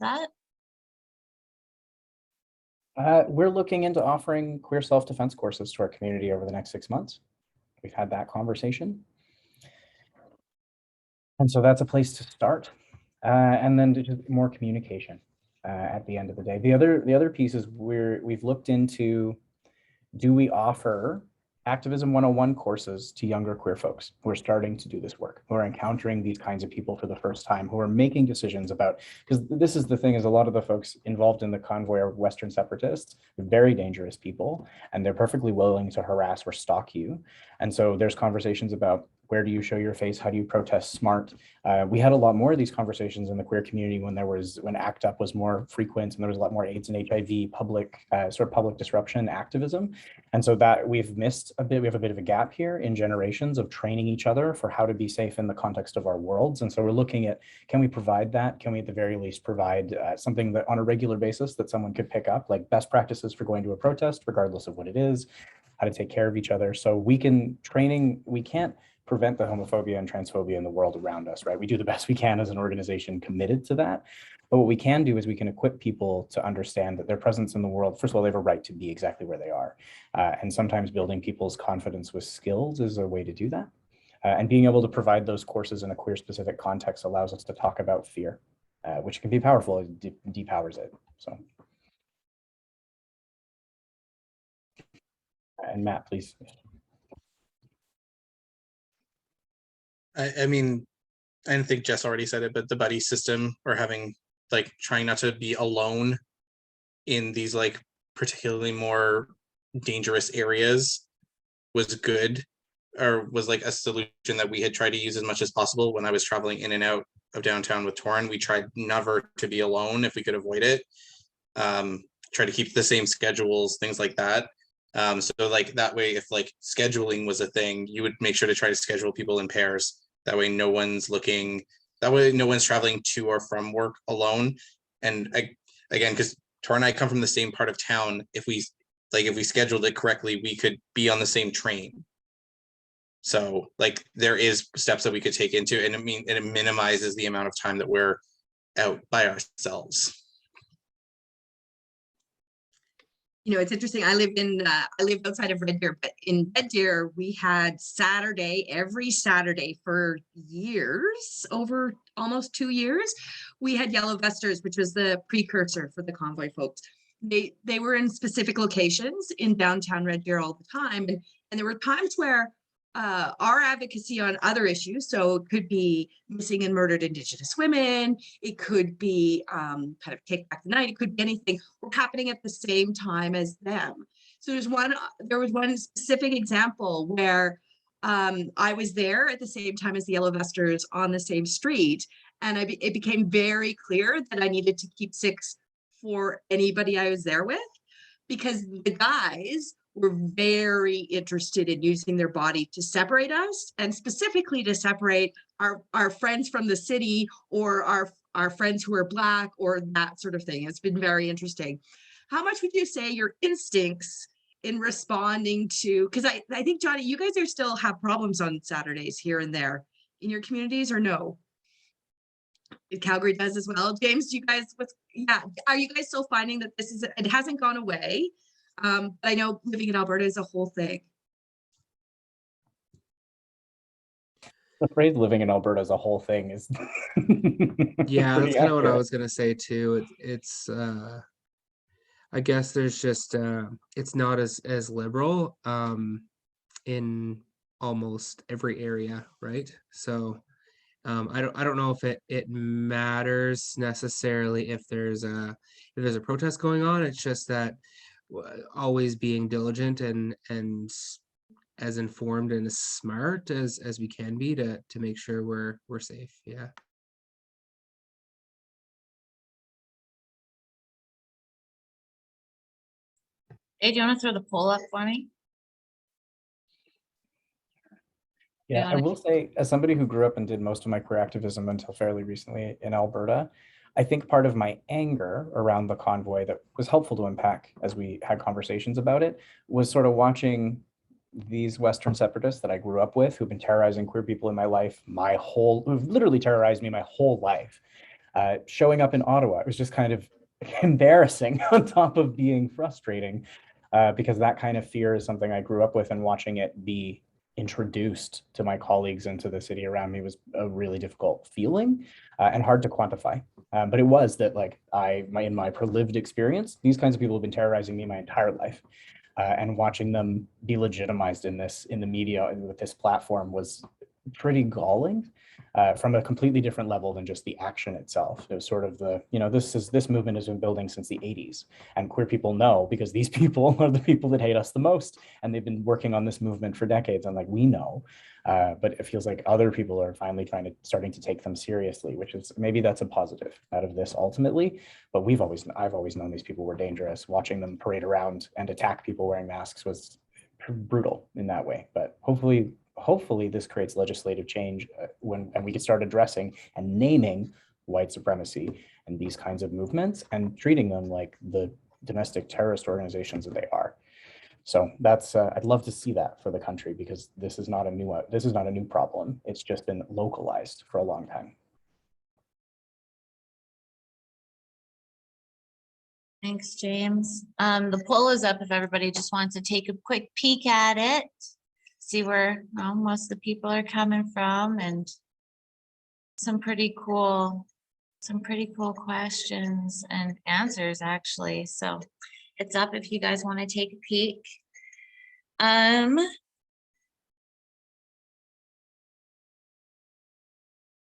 that? We're looking into offering queer self-defense courses to our community over the next 6 months. We've had that conversation. And so that's a place to start. And then just more communication at the end of the day. The other piece is we've looked into, do we offer Activism 101 courses to younger queer folks who are starting to do this work, who are encountering these kinds of people for the first time, who are making decisions about, because this is the thing, is a lot of the folks involved in the convoy are Western separatists, very dangerous people, and they're perfectly willing to harass or stalk you. And so there's conversations about, where do you show your face? How do you protest smart? We had a lot more of these conversations in the queer community when ACT UP was more frequent and there was a lot more AIDS and HIV public disruption activism. And so that we've missed a bit, we have a bit of a gap here in generations of training each other for how to be safe in the context of our worlds. And so we're looking at, can we provide that? Can we at the very least provide something that on a regular basis that someone could pick up, like best practices for going to a protest, regardless of what it is, how to take care of each other. So we can't prevent the homophobia and transphobia in the world around us, right? We do the best we can as an organization committed to that. But what we can do is we can equip people to understand that their presence in the world, first of all, they have a right to be exactly where they are. And sometimes building people's confidence with skills is a way to do that. And being able to provide those courses in a queer specific context allows us to talk about fear, which can be powerful, it depowers it, so. And Matt, please. I mean, I don't think Jess already said it, but the buddy system, or having, like, trying not to be alone in these, like, particularly more dangerous areas was good, or was like a solution that we had tried to use as much as possible when I was traveling in and out of downtown with Torrin. We tried never to be alone if we could avoid it. Try to keep the same schedules, things like that. So like that way, if like scheduling was a thing, you would make sure to try to schedule people in pairs. That way no one's looking, that way no one's traveling to or from work alone. And again, because Tor and I come from the same part of town, if we scheduled it correctly, we could be on the same train. So like there is steps that we could take into, and it minimizes the amount of time that we're out by ourselves. You know, it's interesting. I lived outside of Red Deer, but in Red Deer, we had every Saturday for years, over almost 2 years, we had yellow vesters, which was the precursor for the convoy folks. They were in specific locations in downtown Red Deer all the time. And there were times where our advocacy on other issues, so it could be missing and murdered Indigenous women, it could be kind of Take Back the Night, it could be anything, were happening at the same time as them. So there was one specific example where I was there at the same time as the yellow vesters on the same street, and it became very clear that I needed to keep 6 for anybody I was there with, because the guys were very interested in using their body to separate us, and specifically to separate our friends from the city, or our friends who are Black, or that sort of thing. It's been very interesting. How much would you say your instincts in responding to, because I think, Johnny, you guys still have problems on Saturdays here and there in your communities, or no? Calgary does as well. James, you guys, are you guys still finding that it hasn't gone away? But I know living in Alberta is a whole thing. The phrase living in Alberta as a whole thing is Yeah, pretty that's kind of what I accurate. was gonna say too. It's I guess there's just it's not as liberal in almost every area, right? So I don't know if it matters necessarily if there's a protest going on. It's just that always being diligent and as informed and as smart as we can be to make sure we're safe. Yeah. Hey, do you want to throw the poll up for me? Yeah, I will say, as somebody who grew up and did most of my career activism until fairly recently in Alberta, I think part of my anger around the convoy that was helpful to unpack as we had conversations about it was sort of watching these Western separatists that I grew up with, who've been terrorizing queer people in my life, who've literally terrorized me my whole life, showing up in Ottawa. It was just kind of embarrassing on top of being frustrating, because that kind of fear is something I grew up with, and watching it be introduced to my colleagues and to the city around me was a really difficult feeling, and hard to quantify. But it was that, like, in my lived experience, these kinds of people have been terrorizing me my entire life. And watching them be legitimized in the media and with this platform was pretty galling, from a completely different level than just the action itself. It was sort of this movement has been building since the 80s, and queer people know, because these people are the people that hate us the most, and they've been working on this movement for decades, and like, we know. But it feels like other people are finally starting to take them seriously, which is, maybe that's a positive out of this ultimately. But I've always known these people were dangerous. Watching them parade around and attack people wearing masks was brutal in that way. But hopefully this creates legislative change, and we can start addressing and naming white supremacy and these kinds of movements and treating them like the domestic terrorist organizations that they are. So that's I'd love to see that for the country, because this is not a new problem. It's just been localized for a long time. Thanks, James. The poll is up if everybody just wants to take a quick peek at it, see where most of the people are coming from, and some pretty cool questions and answers, actually. So it's up if you guys want to take a peek.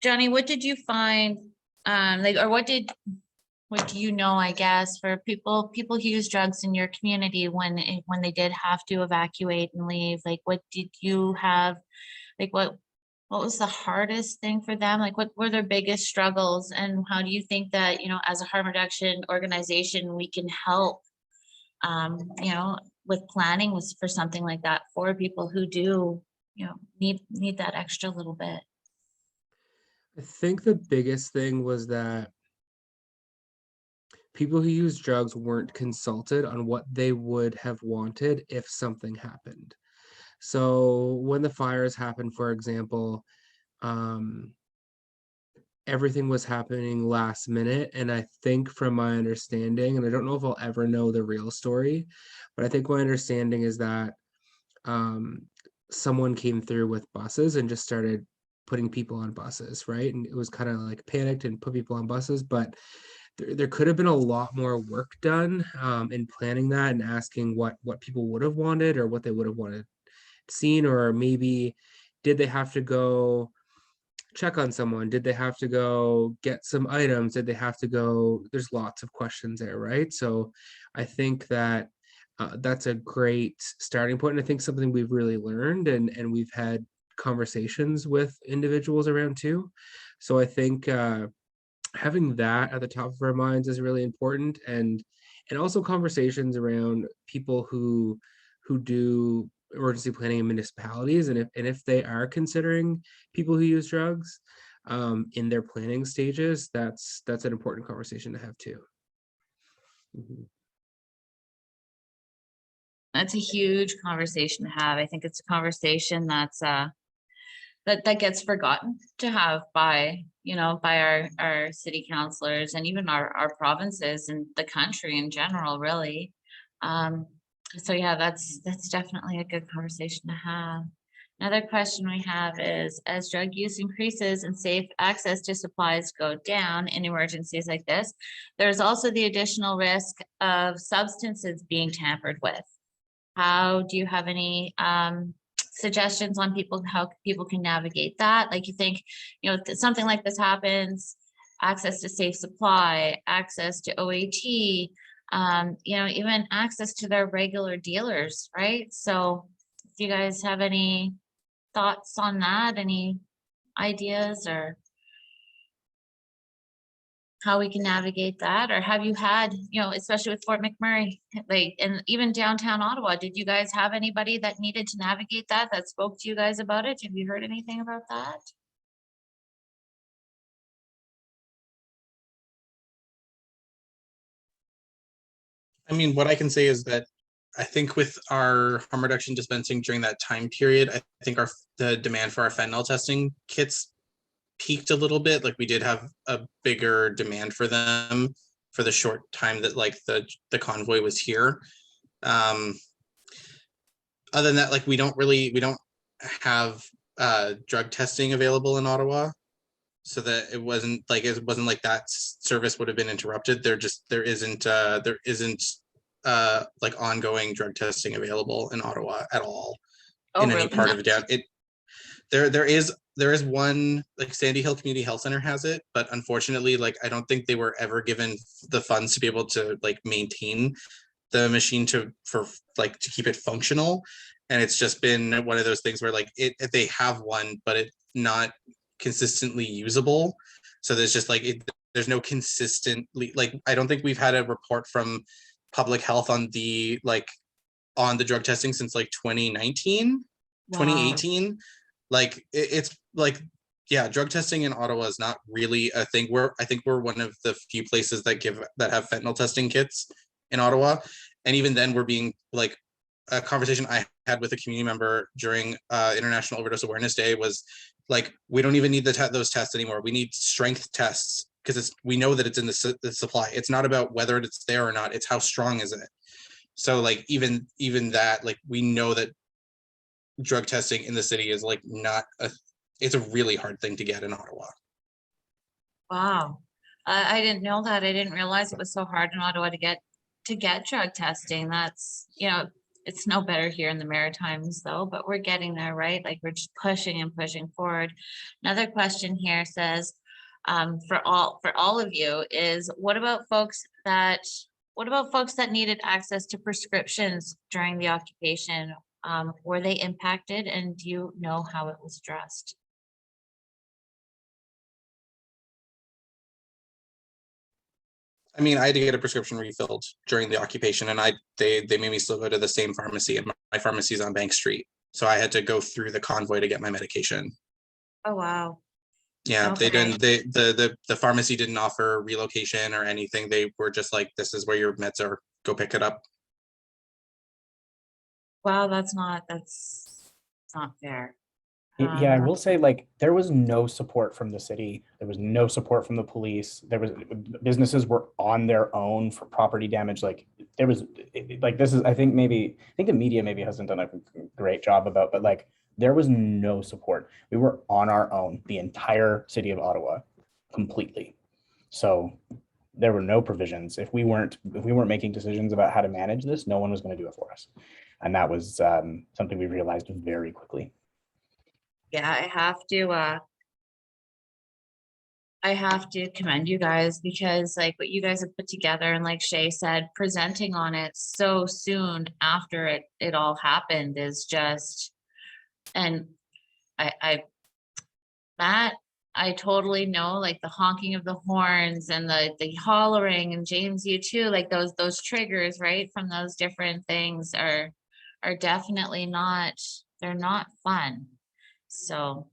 Johnny, what did you find, or what do you know, I guess, for people who use drugs in your community when they did have to evacuate and leave? Like, what did you have, like, what was the hardest thing for them? Like, what were their biggest struggles, and how do you think that, as a harm reduction organization, we can help, with planning for something like that for people who do, need that extra little bit? I think the biggest thing was that people who use drugs weren't consulted on what they would have wanted if something happened. So when the fires happened, for example, everything was happening last minute. And I think, from my understanding, and I don't know if I'll ever know the real story, but I think my understanding is that someone came through with buses and just started putting people on buses, right? And it was kind of like panicked and put people on buses, but there could have been a lot more work done in planning that and asking what people would have wanted, or what they would have wanted seen, or maybe did they have to go check on someone? Did they have to go get some items? Did they have to go? There's lots of questions there, right? So I think that that's a great starting point, and I think something we've really learned, and we've had conversations with individuals around too. So I think having that at the top of our minds is really important, and also conversations around people who do emergency planning in municipalities, and if they are considering people who use drugs in their planning stages, that's an important conversation to have too. That's a huge conversation to have. I think it's a conversation that's that gets forgotten to have by, you know, by our city councilors and even our provinces and the country in general, really. So yeah, that's definitely a good conversation to have. Another question we have is, as drug use increases and safe access to supplies go down in emergencies like this, there's also the additional risk of substances being tampered with. How do you have any suggestions on how people can navigate that? Like, you think, you know, something like this happens, access to safe supply, access to OAT, you know, even access to their regular dealers, right? So do you guys have any thoughts on that? Any ideas or how we can navigate that? Or have you had, you know, especially with Fort McMurray, like, and even downtown Ottawa, did you guys have anybody that needed to navigate that spoke to you guys about it? Have you heard anything about that? I mean, what I can say is that I think with our harm reduction dispensing during that time period, I think the demand for our fentanyl testing kits peaked a little bit. Like, we did have a bigger demand for them for the short time that like the convoy was here. Other than that, like, we don't have drug testing available in Ottawa, so that it wasn't like that service would have been interrupted. There isn't like ongoing drug testing available in Ottawa at all. Oh, in really? any part of down it. There is one, like Sandy Hill Community Health Center has it, but unfortunately, like, I don't think they were ever given the funds to be able to like maintain the machine to keep it functional. And it's just been one of those things where like they have one, but it's not consistently usable. So there's just like there's no consistently, like, I don't think we've had a report from public health on the drug testing since like 2019. Wow. 2018. Like, it's like, yeah, drug testing in Ottawa is not really a thing. I think we're one of the few places that have fentanyl testing kits in Ottawa. And even then, we're being like, a conversation I had with a community member during International Overdose Awareness Day was like, we don't even need those tests anymore. We need strength tests, because we know that it's in the supply. It's not about whether it's there or not. It's how strong is it. So like, even that, like, we know that drug testing in the city is like it's a really hard thing to get in Ottawa. Wow. I didn't know that. I didn't realize it was so hard in Ottawa to get drug testing. That's, you know, it's no better here in the Maritimes though, but we're getting there, right? Like, we're just pushing and pushing forward. Another question here says, for all of you is, what about folks that needed access to prescriptions during the occupation? Were they impacted, and do you know how it was addressed? I mean, I had to get a prescription refilled during the occupation, and they made me still go to the same pharmacy, and my pharmacy is on Bank Street, so I had to go through the convoy to get my medication. Oh wow. Yeah, Okay. the pharmacy didn't offer relocation or anything. They were just like, this is where your meds are, go pick it up. Wow, that's not fair. Yeah, I will say, like, there was no support from the city. There was no support from the police. Businesses were on their own for property damage. Like, there was like, this is, I think the media maybe hasn't done a great job about, but like, there was no support. We were on our own, the entire city of Ottawa, completely. So there were no provisions. If we weren't making decisions about how to manage this, no one was going to do it for us. And that was something we realized very quickly. Yeah, I have to commend you guys, because like what you guys have put together, and like Shay said, presenting on it so soon after it all happened is just, and Matt, I totally know, like, the honking of the horns and the hollering, and James, you too, like those triggers, right, from those different things are definitely they're not fun. So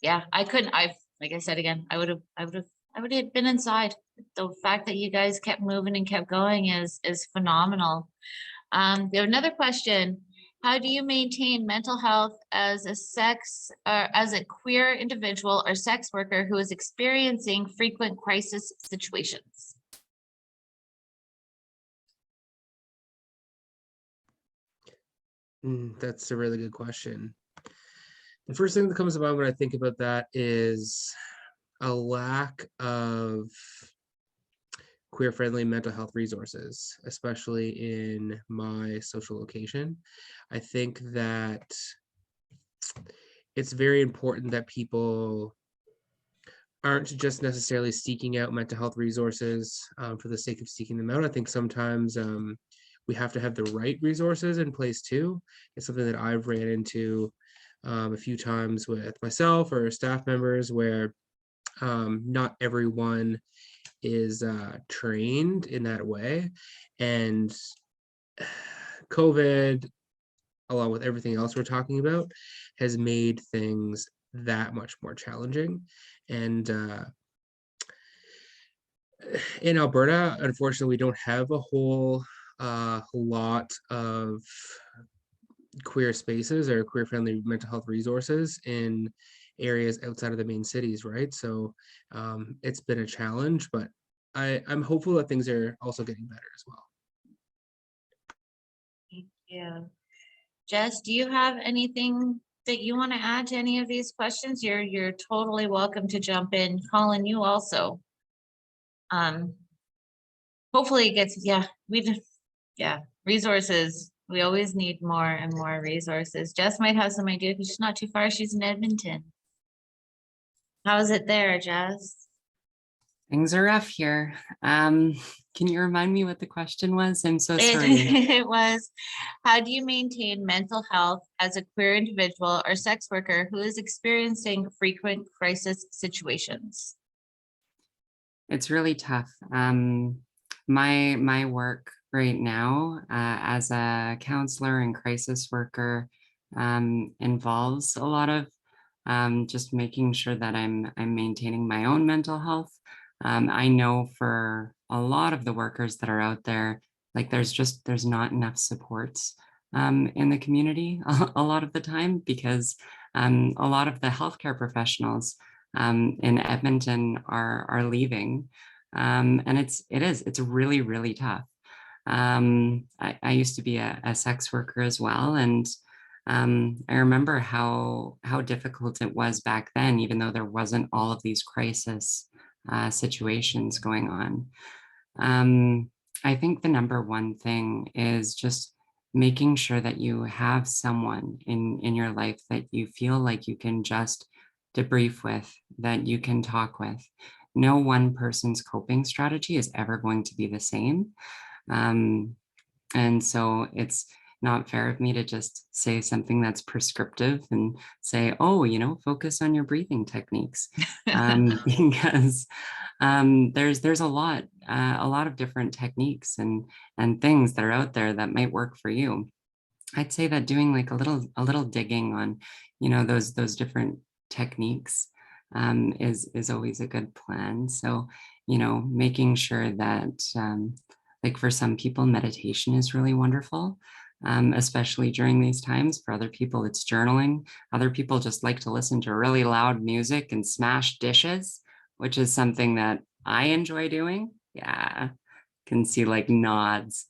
yeah, like I said again, I would have been inside. The fact that you guys kept moving and kept going is phenomenal. We have another question. How do you maintain mental health as a queer individual or sex worker who is experiencing frequent crisis situations? That's a really good question. The first thing that comes to mind when I think about that is a lack of queer-friendly mental health resources, especially in my social location. I think that it's very important that people aren't just necessarily seeking out mental health resources for the sake of seeking them out. I think sometimes we have to have the right resources in place too. It's something that I've ran into a few times with myself or staff members where not everyone is trained in that way. And COVID, along with everything else we're talking about, has made things that much more challenging. And in Alberta, unfortunately, we don't have a whole lot of queer spaces or queer friendly mental health resources in areas outside of the main cities, right? So it's been a challenge, but I'm hopeful that things are also getting better as well. Thank you. Jess, do you have anything that you want to add to any of these questions? You're totally welcome to jump in. Colin, you also. Hopefully it gets, resources. We always need more and more resources. Jess might have some idea because she's not too far. She's in Edmonton. How is it there, Jess? Things are rough here. Can you remind me what the question was? I'm so sorry. It was, how do you maintain mental health as a queer individual or sex worker who is experiencing frequent crisis situations? It's really tough. My work right now as a counselor and crisis worker involves a lot of just making sure that I'm maintaining my own mental health. I know for a lot of the workers that are out there, like there's not enough supports in the community a lot of the time, because a lot of the healthcare professionals in Edmonton are leaving, and it's really, really tough. I used to be a sex worker as well, and I remember how difficult it was back then, even though there wasn't all of these crisis situations going on. I think the number one thing is just making sure that you have someone in your life that you feel like you can just debrief with, that you can talk with. No one person's coping strategy is ever going to be the same. And so it's not fair of me to just say something that's prescriptive and say, oh, focus on your breathing techniques, because there's a lot of different techniques and things that are out there that might work for you. I'd say that doing like a little digging on, those different techniques is always a good plan. So, making sure that like for some people, meditation is really wonderful. Especially during these times. For other people, it's journaling. Other people just like to listen to really loud music and smash dishes, which is something that I enjoy doing. Yeah, can see like nods.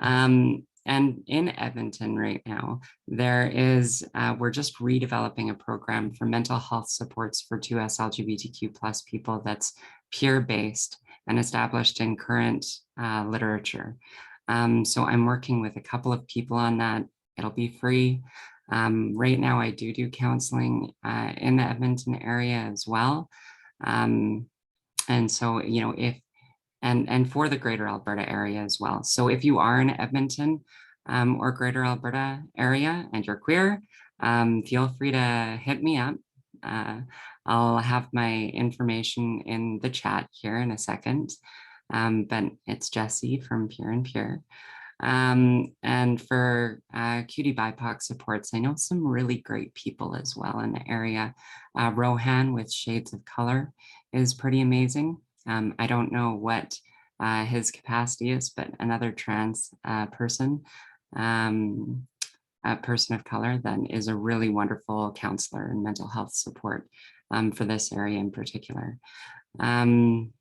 And in Edmonton right now, there is, we're just redeveloping a program for mental health supports for 2S LGBTQ+ people that's peer-based and established in current literature. So I'm working with a couple of people on that. It'll be free. Right now I do counseling in the Edmonton area as well. And so, and for the greater Alberta area as well. So if you are in Edmonton or greater Alberta area and you're queer, feel free to hit me up. I'll have my information in the chat here in a second. But it's Jessie from Pure and Pure. And for cutie BIPOC supports, I know some really great people as well in the area. Rohan with Shades of Color is pretty amazing. I don't know what his capacity is, but another trans person. a person of color, then is a really wonderful counselor and mental health support for this area in particular.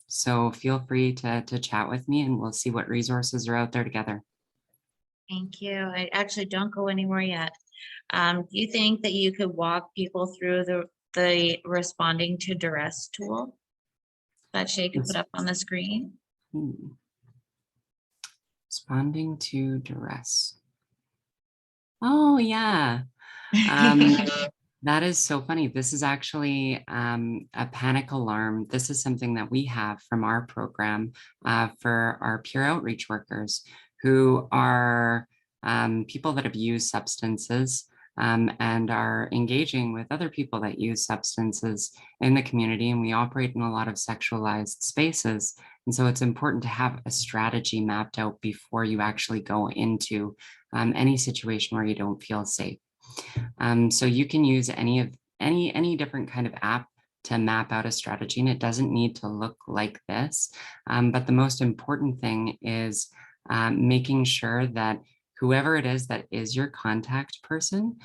So feel free to chat with me, and we'll see what resources are out there together. Thank you. I actually don't go anywhere yet. Do you think that you could walk people through the responding to duress tool that Shay could put up on the screen? Responding to duress. Oh, yeah. That is so funny. This is actually a panic alarm. This is something that we have from our program for our peer outreach workers, who are people that have used substances and are engaging with other people that use substances in the community. And we operate in a lot of sexualized spaces. And so it's important to have a strategy mapped out before you actually go into any situation where you don't feel safe. So you can use any different kind of app to map out a strategy, and it doesn't need to look like this. But the most important thing is making sure that whoever it is that is your contact person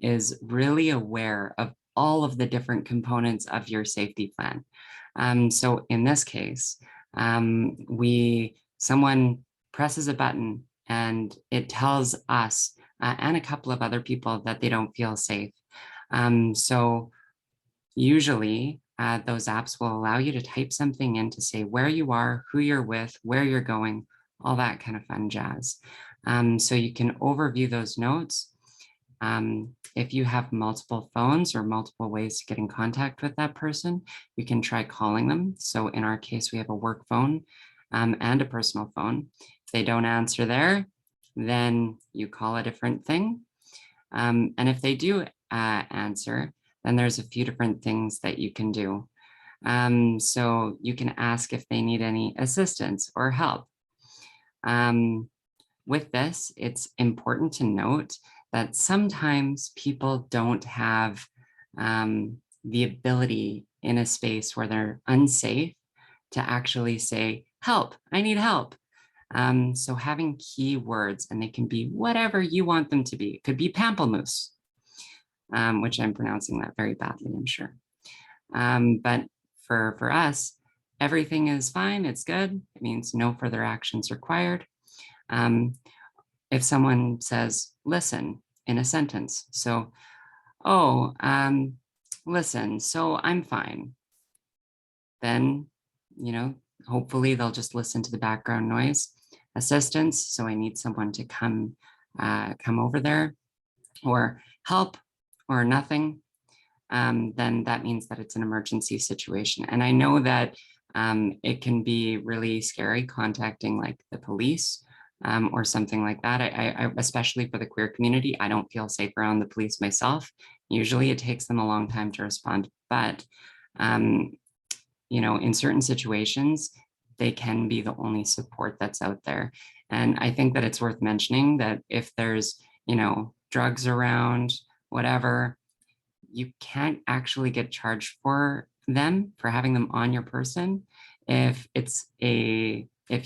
is really aware of all of the different components of your safety plan. So in this case, someone presses a button and it tells us and a couple of other people that they don't feel safe. So usually those apps will allow you to type something in to say where you are, who you're with, where you're going, all that kind of fun jazz. So you can overview those notes. If you have multiple phones or multiple ways to get in contact with that person, you can try calling them. So in our case, we have a work phone and a personal phone. If they don't answer there, then you call a different thing. And if they do answer, then there's a few different things that you can do. So you can ask if they need any assistance or help. With this, it's important to note that sometimes people don't have the ability in a space where they're unsafe to actually say, help, I need help. So having keywords, and they can be whatever you want them to be. It could be pamplemousse, which I'm pronouncing that very badly, I'm sure. But for us, everything is fine, it's good. It means no further actions required. If someone says, listen, in a sentence, so, oh, listen, so I'm fine, then, hopefully they'll just listen to the background noise. Assistance, so I need someone to come over there, or help, or nothing, then that means that it's an emergency situation. And I know that it can be really scary contacting like the police or something like that. I especially for the queer community, I don't feel safe around the police myself. Usually it takes them a long time to respond, but in certain situations, they can be the only support that's out there. And I think that it's worth mentioning that if there's, drugs around, whatever, you can't actually get charged for them, for having them on your person, if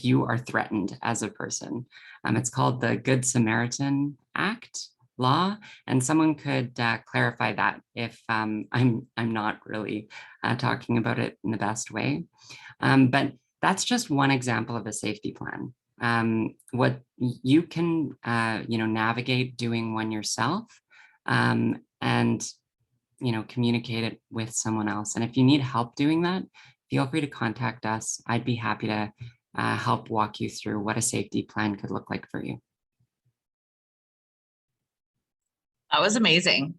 you are threatened as a person. It's called the Good Samaritan Act law, and someone could clarify that if I'm not really talking about it in the best way. But that's just one example of a safety plan. What you can navigate doing one yourself, and communicate it with someone else. And if you need help doing that, feel free to contact us. I'd be happy to help walk you through what a safety plan could look like for you. That was amazing,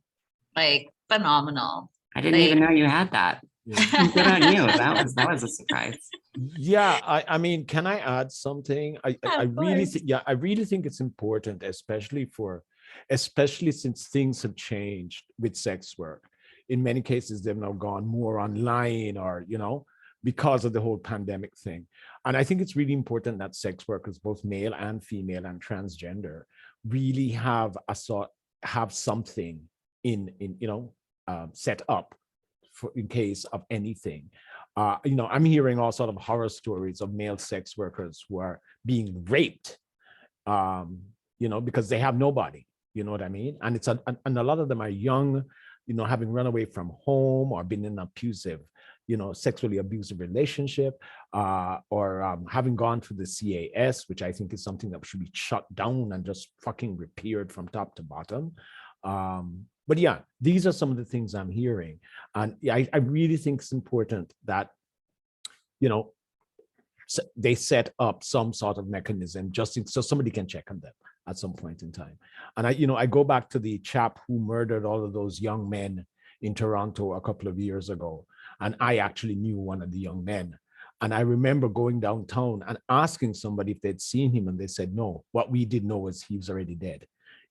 like phenomenal. I didn't even know you had that. Yeah. Good on you. That was a surprise. Yeah, I mean, can I add something? I really think, I really think it's important, especially since things have changed with sex work. In many cases, they've now gone more online, or because of the whole pandemic thing. And I think it's really important that sex workers, both male and female and transgender, really have something set up in case of anything. I'm hearing all sort of horror stories of male sex workers who are being raped, because they have nobody. You know what I mean? And and a lot of them are young, you know, having run away from home or been in an abusive, you know, sexually abusive relationship, or having gone through the CAS, which I think is something that should be shut down and just fucking repaired from top to bottom. But yeah, these are some of the things I'm hearing. And I really think it's important that, you know, they set up some sort of mechanism so somebody can check on them at some point in time. And I go back to the chap who murdered all of those young men in Toronto a couple of years ago. And I actually knew one of the young men. And I remember going downtown and asking somebody if they'd seen him, and they said no. What we didn't know was he was already dead,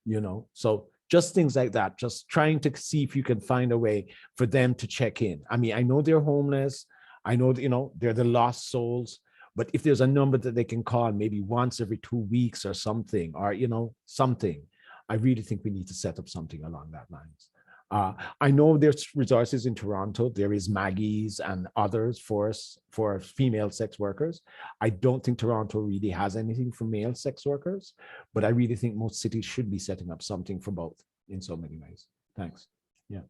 you know? So just things like that, just trying to see if you can find a way for them to check in. I mean, I know they're homeless. I know, you know, they're the lost souls. But if there's a number that they can call maybe once every 2 weeks or something, or, you know, something, I really think we need to set up something along that lines. I know there's resources in Toronto. There is Maggie's and others for female sex workers. I don't think Toronto really has anything for male sex workers, but I really think most cities should be setting up something for both in so many ways. Thanks. Yeah.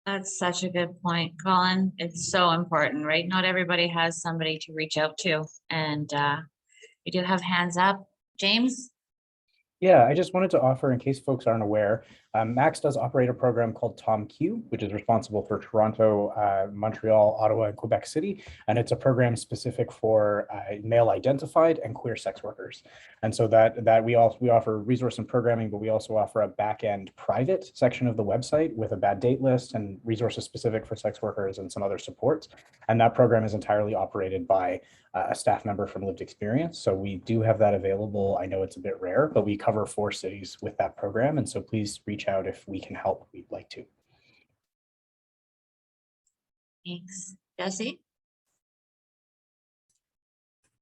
That's such a good point, Colin. It's so important, right? Not everybody has somebody to reach out to. And we do have hands up. James? Yeah, I just wanted to offer, in case folks aren't aware, Max does operate a program called TomQ, which is responsible for Toronto, Montreal, Ottawa, and Quebec City. And it's a program specific for male identified and queer sex workers. And so that we offer resource and programming, but we also offer a back-end private section of the website with a bad date list and resources specific for sex workers and some other supports. And that program is entirely operated by a staff member from lived experience. So we do have that available. I know it's a bit rare, but we cover 4 cities with that program. And so please reach out if we can help. We'd like to. Thanks. Jesse?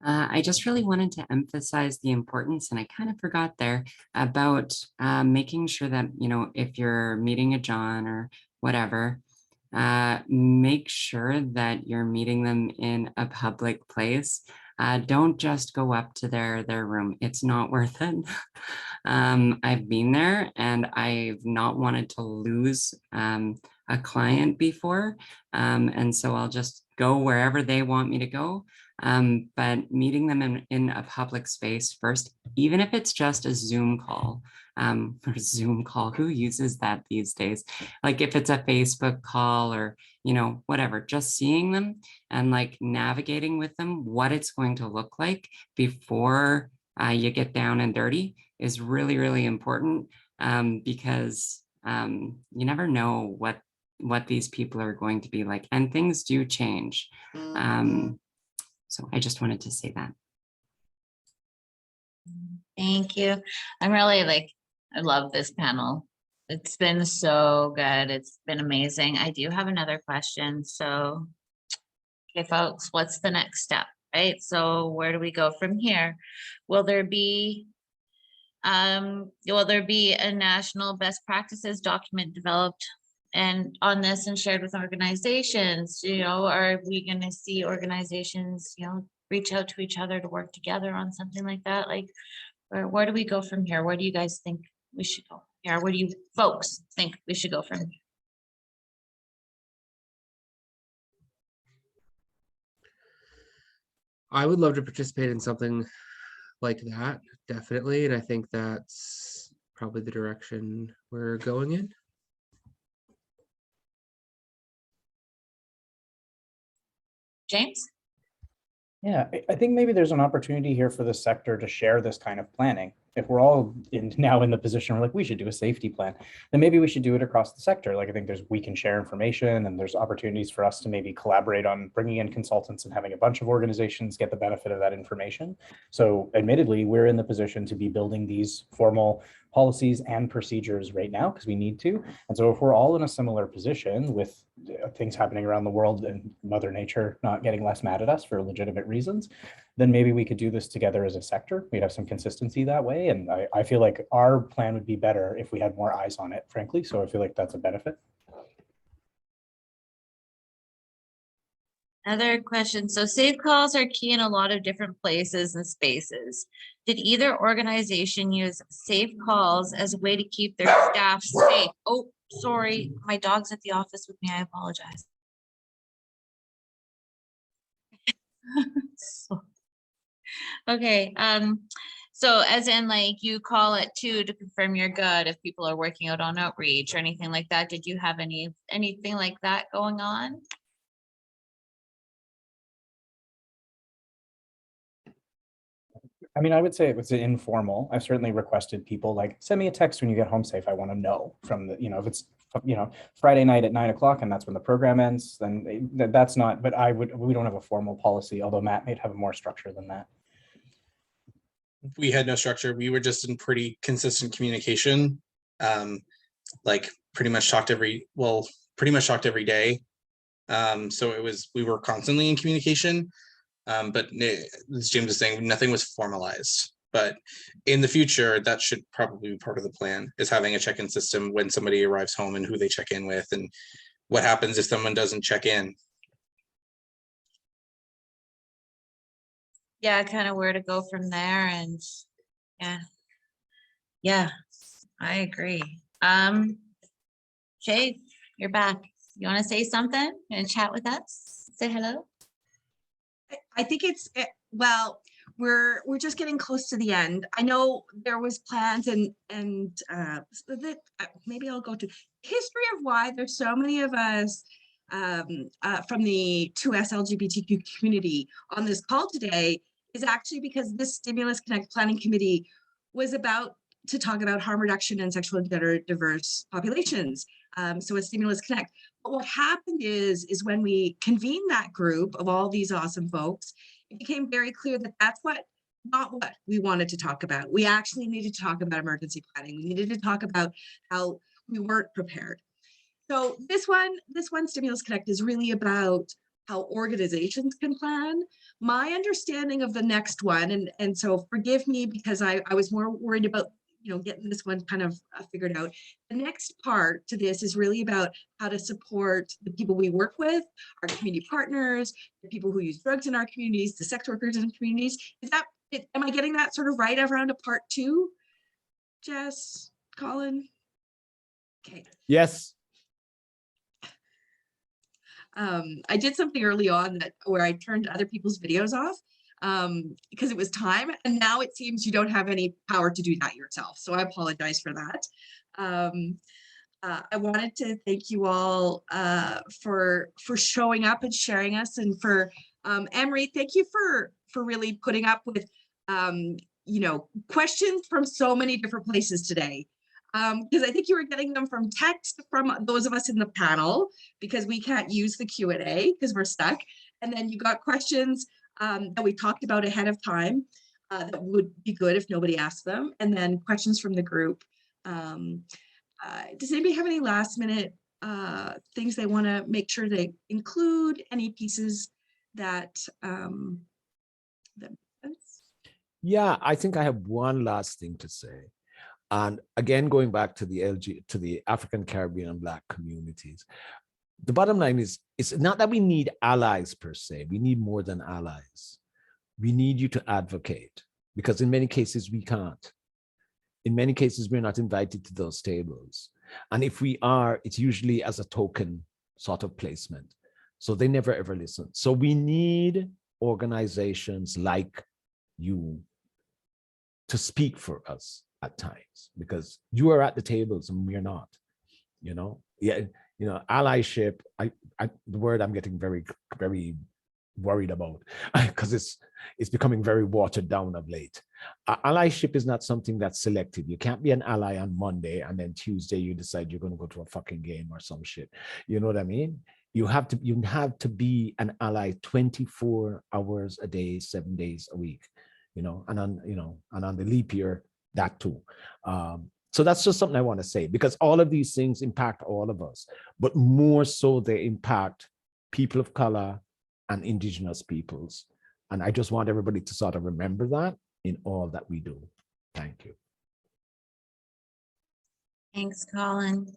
I just really wanted to emphasize the importance, and I kind of forgot there, about making sure that, you know, if you're meeting a John or whatever, make sure that you're meeting them in a public place. Don't just go up to their room. It's not worth it. I've been there and I've not wanted to lose a client before. And so I'll just go wherever they want me to go. But meeting them in a public space first, even if it's just a Zoom call, or Zoom call, who uses that these days? Like if it's a Facebook call or, you know, whatever, just seeing them and like navigating with them what it's going to look like before you get down and dirty is really, really important, because you never know what these people are going to be like, and things do change. So I just wanted to say that. Thank you. I'm really I love this panel. It's been so good. It's been amazing. I do have another question. So, okay, folks, what's the next step, right? So where do we go from here? Will there be a national best practices document developed and on this and shared with organizations? You know, are we going to see organizations, you know, reach out to each other to work together on something like that? Like, where do we go from here? Where do you guys think we should go here? Where do you folks think we should go from here? I would love to participate in something like that, definitely. And I think that's probably the direction we're going in. James? Yeah, I think maybe there's an opportunity here for the sector to share this kind of planning. If we're all now in the position where like we should do a safety plan, then maybe we should do it across the sector. Like I think we can share information, and there's opportunities for us to maybe collaborate on bringing in consultants and having a bunch of organizations get the benefit of that information. So admittedly, we're in the position to be building these formal policies and procedures right now because we need to. And so if we're all in a similar position with things happening around the world and Mother Nature not getting less mad at us for legitimate reasons, then maybe we could do this together as a sector. We'd have some consistency that way. And I feel like our plan would be better if we had more eyes on it, frankly. So I feel like that's a benefit. Another question. So safe calls are key in a lot of different places and spaces. Did either organization use safe calls as a way to keep their staff safe? Oh, sorry, my dog's at the office with me. I apologize. Okay, so as in like you call it too to confirm you're good if people are working out on outreach or anything like that. Did you have anything like that going on? I mean, I would say it was informal. I've certainly requested people like send me a text when you get home safe. I want to know from the, if it's, Friday night at 9 o'clock and that's when the program ends, then that's not, but we don't have a formal policy, although Matt may have more structure than that. We had no structure. We were just in pretty consistent communication. Like pretty much talked every day. So we were constantly in communication. But as James is saying, nothing was formalized. But in the future, that should probably be part of the plan, is having a check-in system when somebody arrives home and who they check in with and what happens if someone doesn't check in. Yeah, kind of where to go from there. And yeah, I agree. Shay, you're back. You want to say something and chat with us? Say hello. I think well, we're just getting close to the end. I know there was plans and maybe I'll go to history of why there's so many of us from the 2S LGBTQ community on this call today is actually because this Stimulus Connect Planning Committee was about to talk about harm reduction in sexual and gender diverse populations. So a Stimulus Connect. But what happened is when we convened that group of all these awesome folks, it became very clear that that's not what we wanted to talk about. We actually needed to talk about emergency planning. We needed to talk about how we weren't prepared. So this one Stimulus Connect is really about how organizations can plan. My understanding of the next one, and so forgive me because I was more worried about getting this one kind of figured out. The next part to this is really about how to support the people we work with, our community partners, the people who use drugs in our communities, the sex workers in communities. Am I getting that sort of right around a part 2? Jess, Colin? Okay. Yes. I did something early on where I turned other people's videos off because it was time, and now it seems you don't have any power to do that yourself. So I apologize for that. I wanted to thank you all for showing up and sharing us, and for Anne-Marie, thank you for really putting up with questions from so many different places today. Because I think you were getting them from text from those of us in the panel, because we can't use the Q&A because we're stuck. And then you got questions that we talked about ahead of time that would be good if nobody asked them. And then questions from the group. Does anybody have any last minute things they want to make sure they include? Any pieces that, Yeah, I think I have one last thing to say. And again, going back to the African, Caribbean, and Black communities, the bottom line is, it's not that we need allies per se. We need more than allies. We need you to advocate, because in many cases we can't. In many cases, we're not invited to those tables. And if we are, it's usually as a token sort of placement. So they never ever listen. So we need organizations like you to speak for us at times, because you are at the tables and we're not, allyship, the word I'm getting very, very worried about, because it's becoming very watered down of late. Allyship is not something that's selective. You can't be an ally on Monday and then Tuesday you decide you're going to go to a fucking game or some shit. You know what I mean? You have to be an ally 24 hours a day, 7 days a week, and on the leap year, that too. So that's just something I want to say, because all of these things impact all of us, but more so they impact people of color and indigenous peoples. And I just want everybody to sort of remember that in all that we do. Thank you. Thanks, Colin.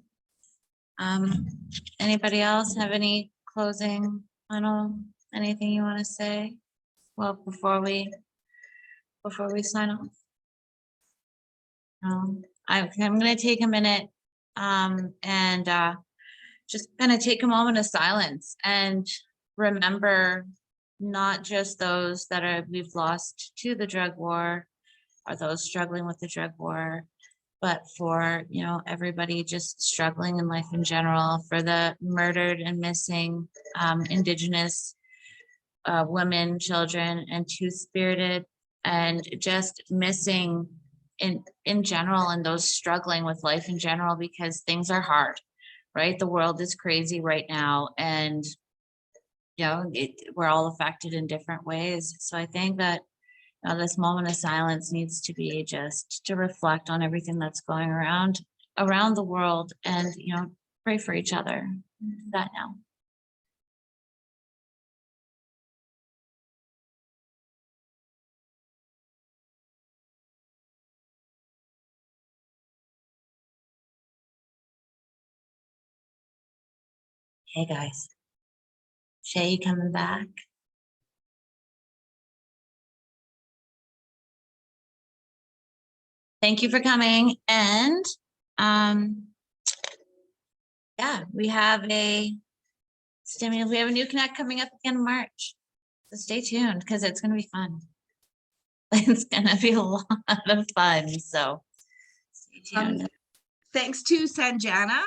Anybody else have any closing final anything you want to say? Well, before we sign off. I'm going to take a minute and just kind of take a moment of silence and remember not just those that we've lost to the drug war or those struggling with the drug war, but for, you know, everybody just struggling in life in general, for the murdered and missing Indigenous women, children, and two-spirited, and just missing in general, and those struggling with life in general, because things are hard, right? The world is crazy right now, and you know, we're all affected in different ways. So I think that this moment of silence needs to be just to reflect on everything that's going around the world, and you know, pray for each other. Do that now. Hey guys, Shay, you coming back? Thank you for coming. And yeah, we have a new connect coming up again in March. So stay tuned because it's gonna be fun. It's gonna be a lot of fun. So stay tuned. Thanks to Sanjana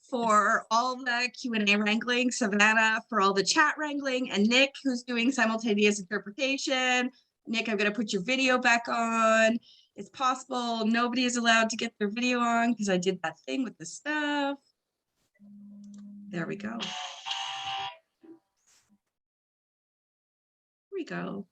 for all the Q&A wrangling, Savannah for all the chat wrangling, and Nick, who's doing simultaneous interpretation. Nick, I'm gonna put your video back on. It's possible nobody is allowed to get their video on because I did that thing with the stuff. There we go. Here we go.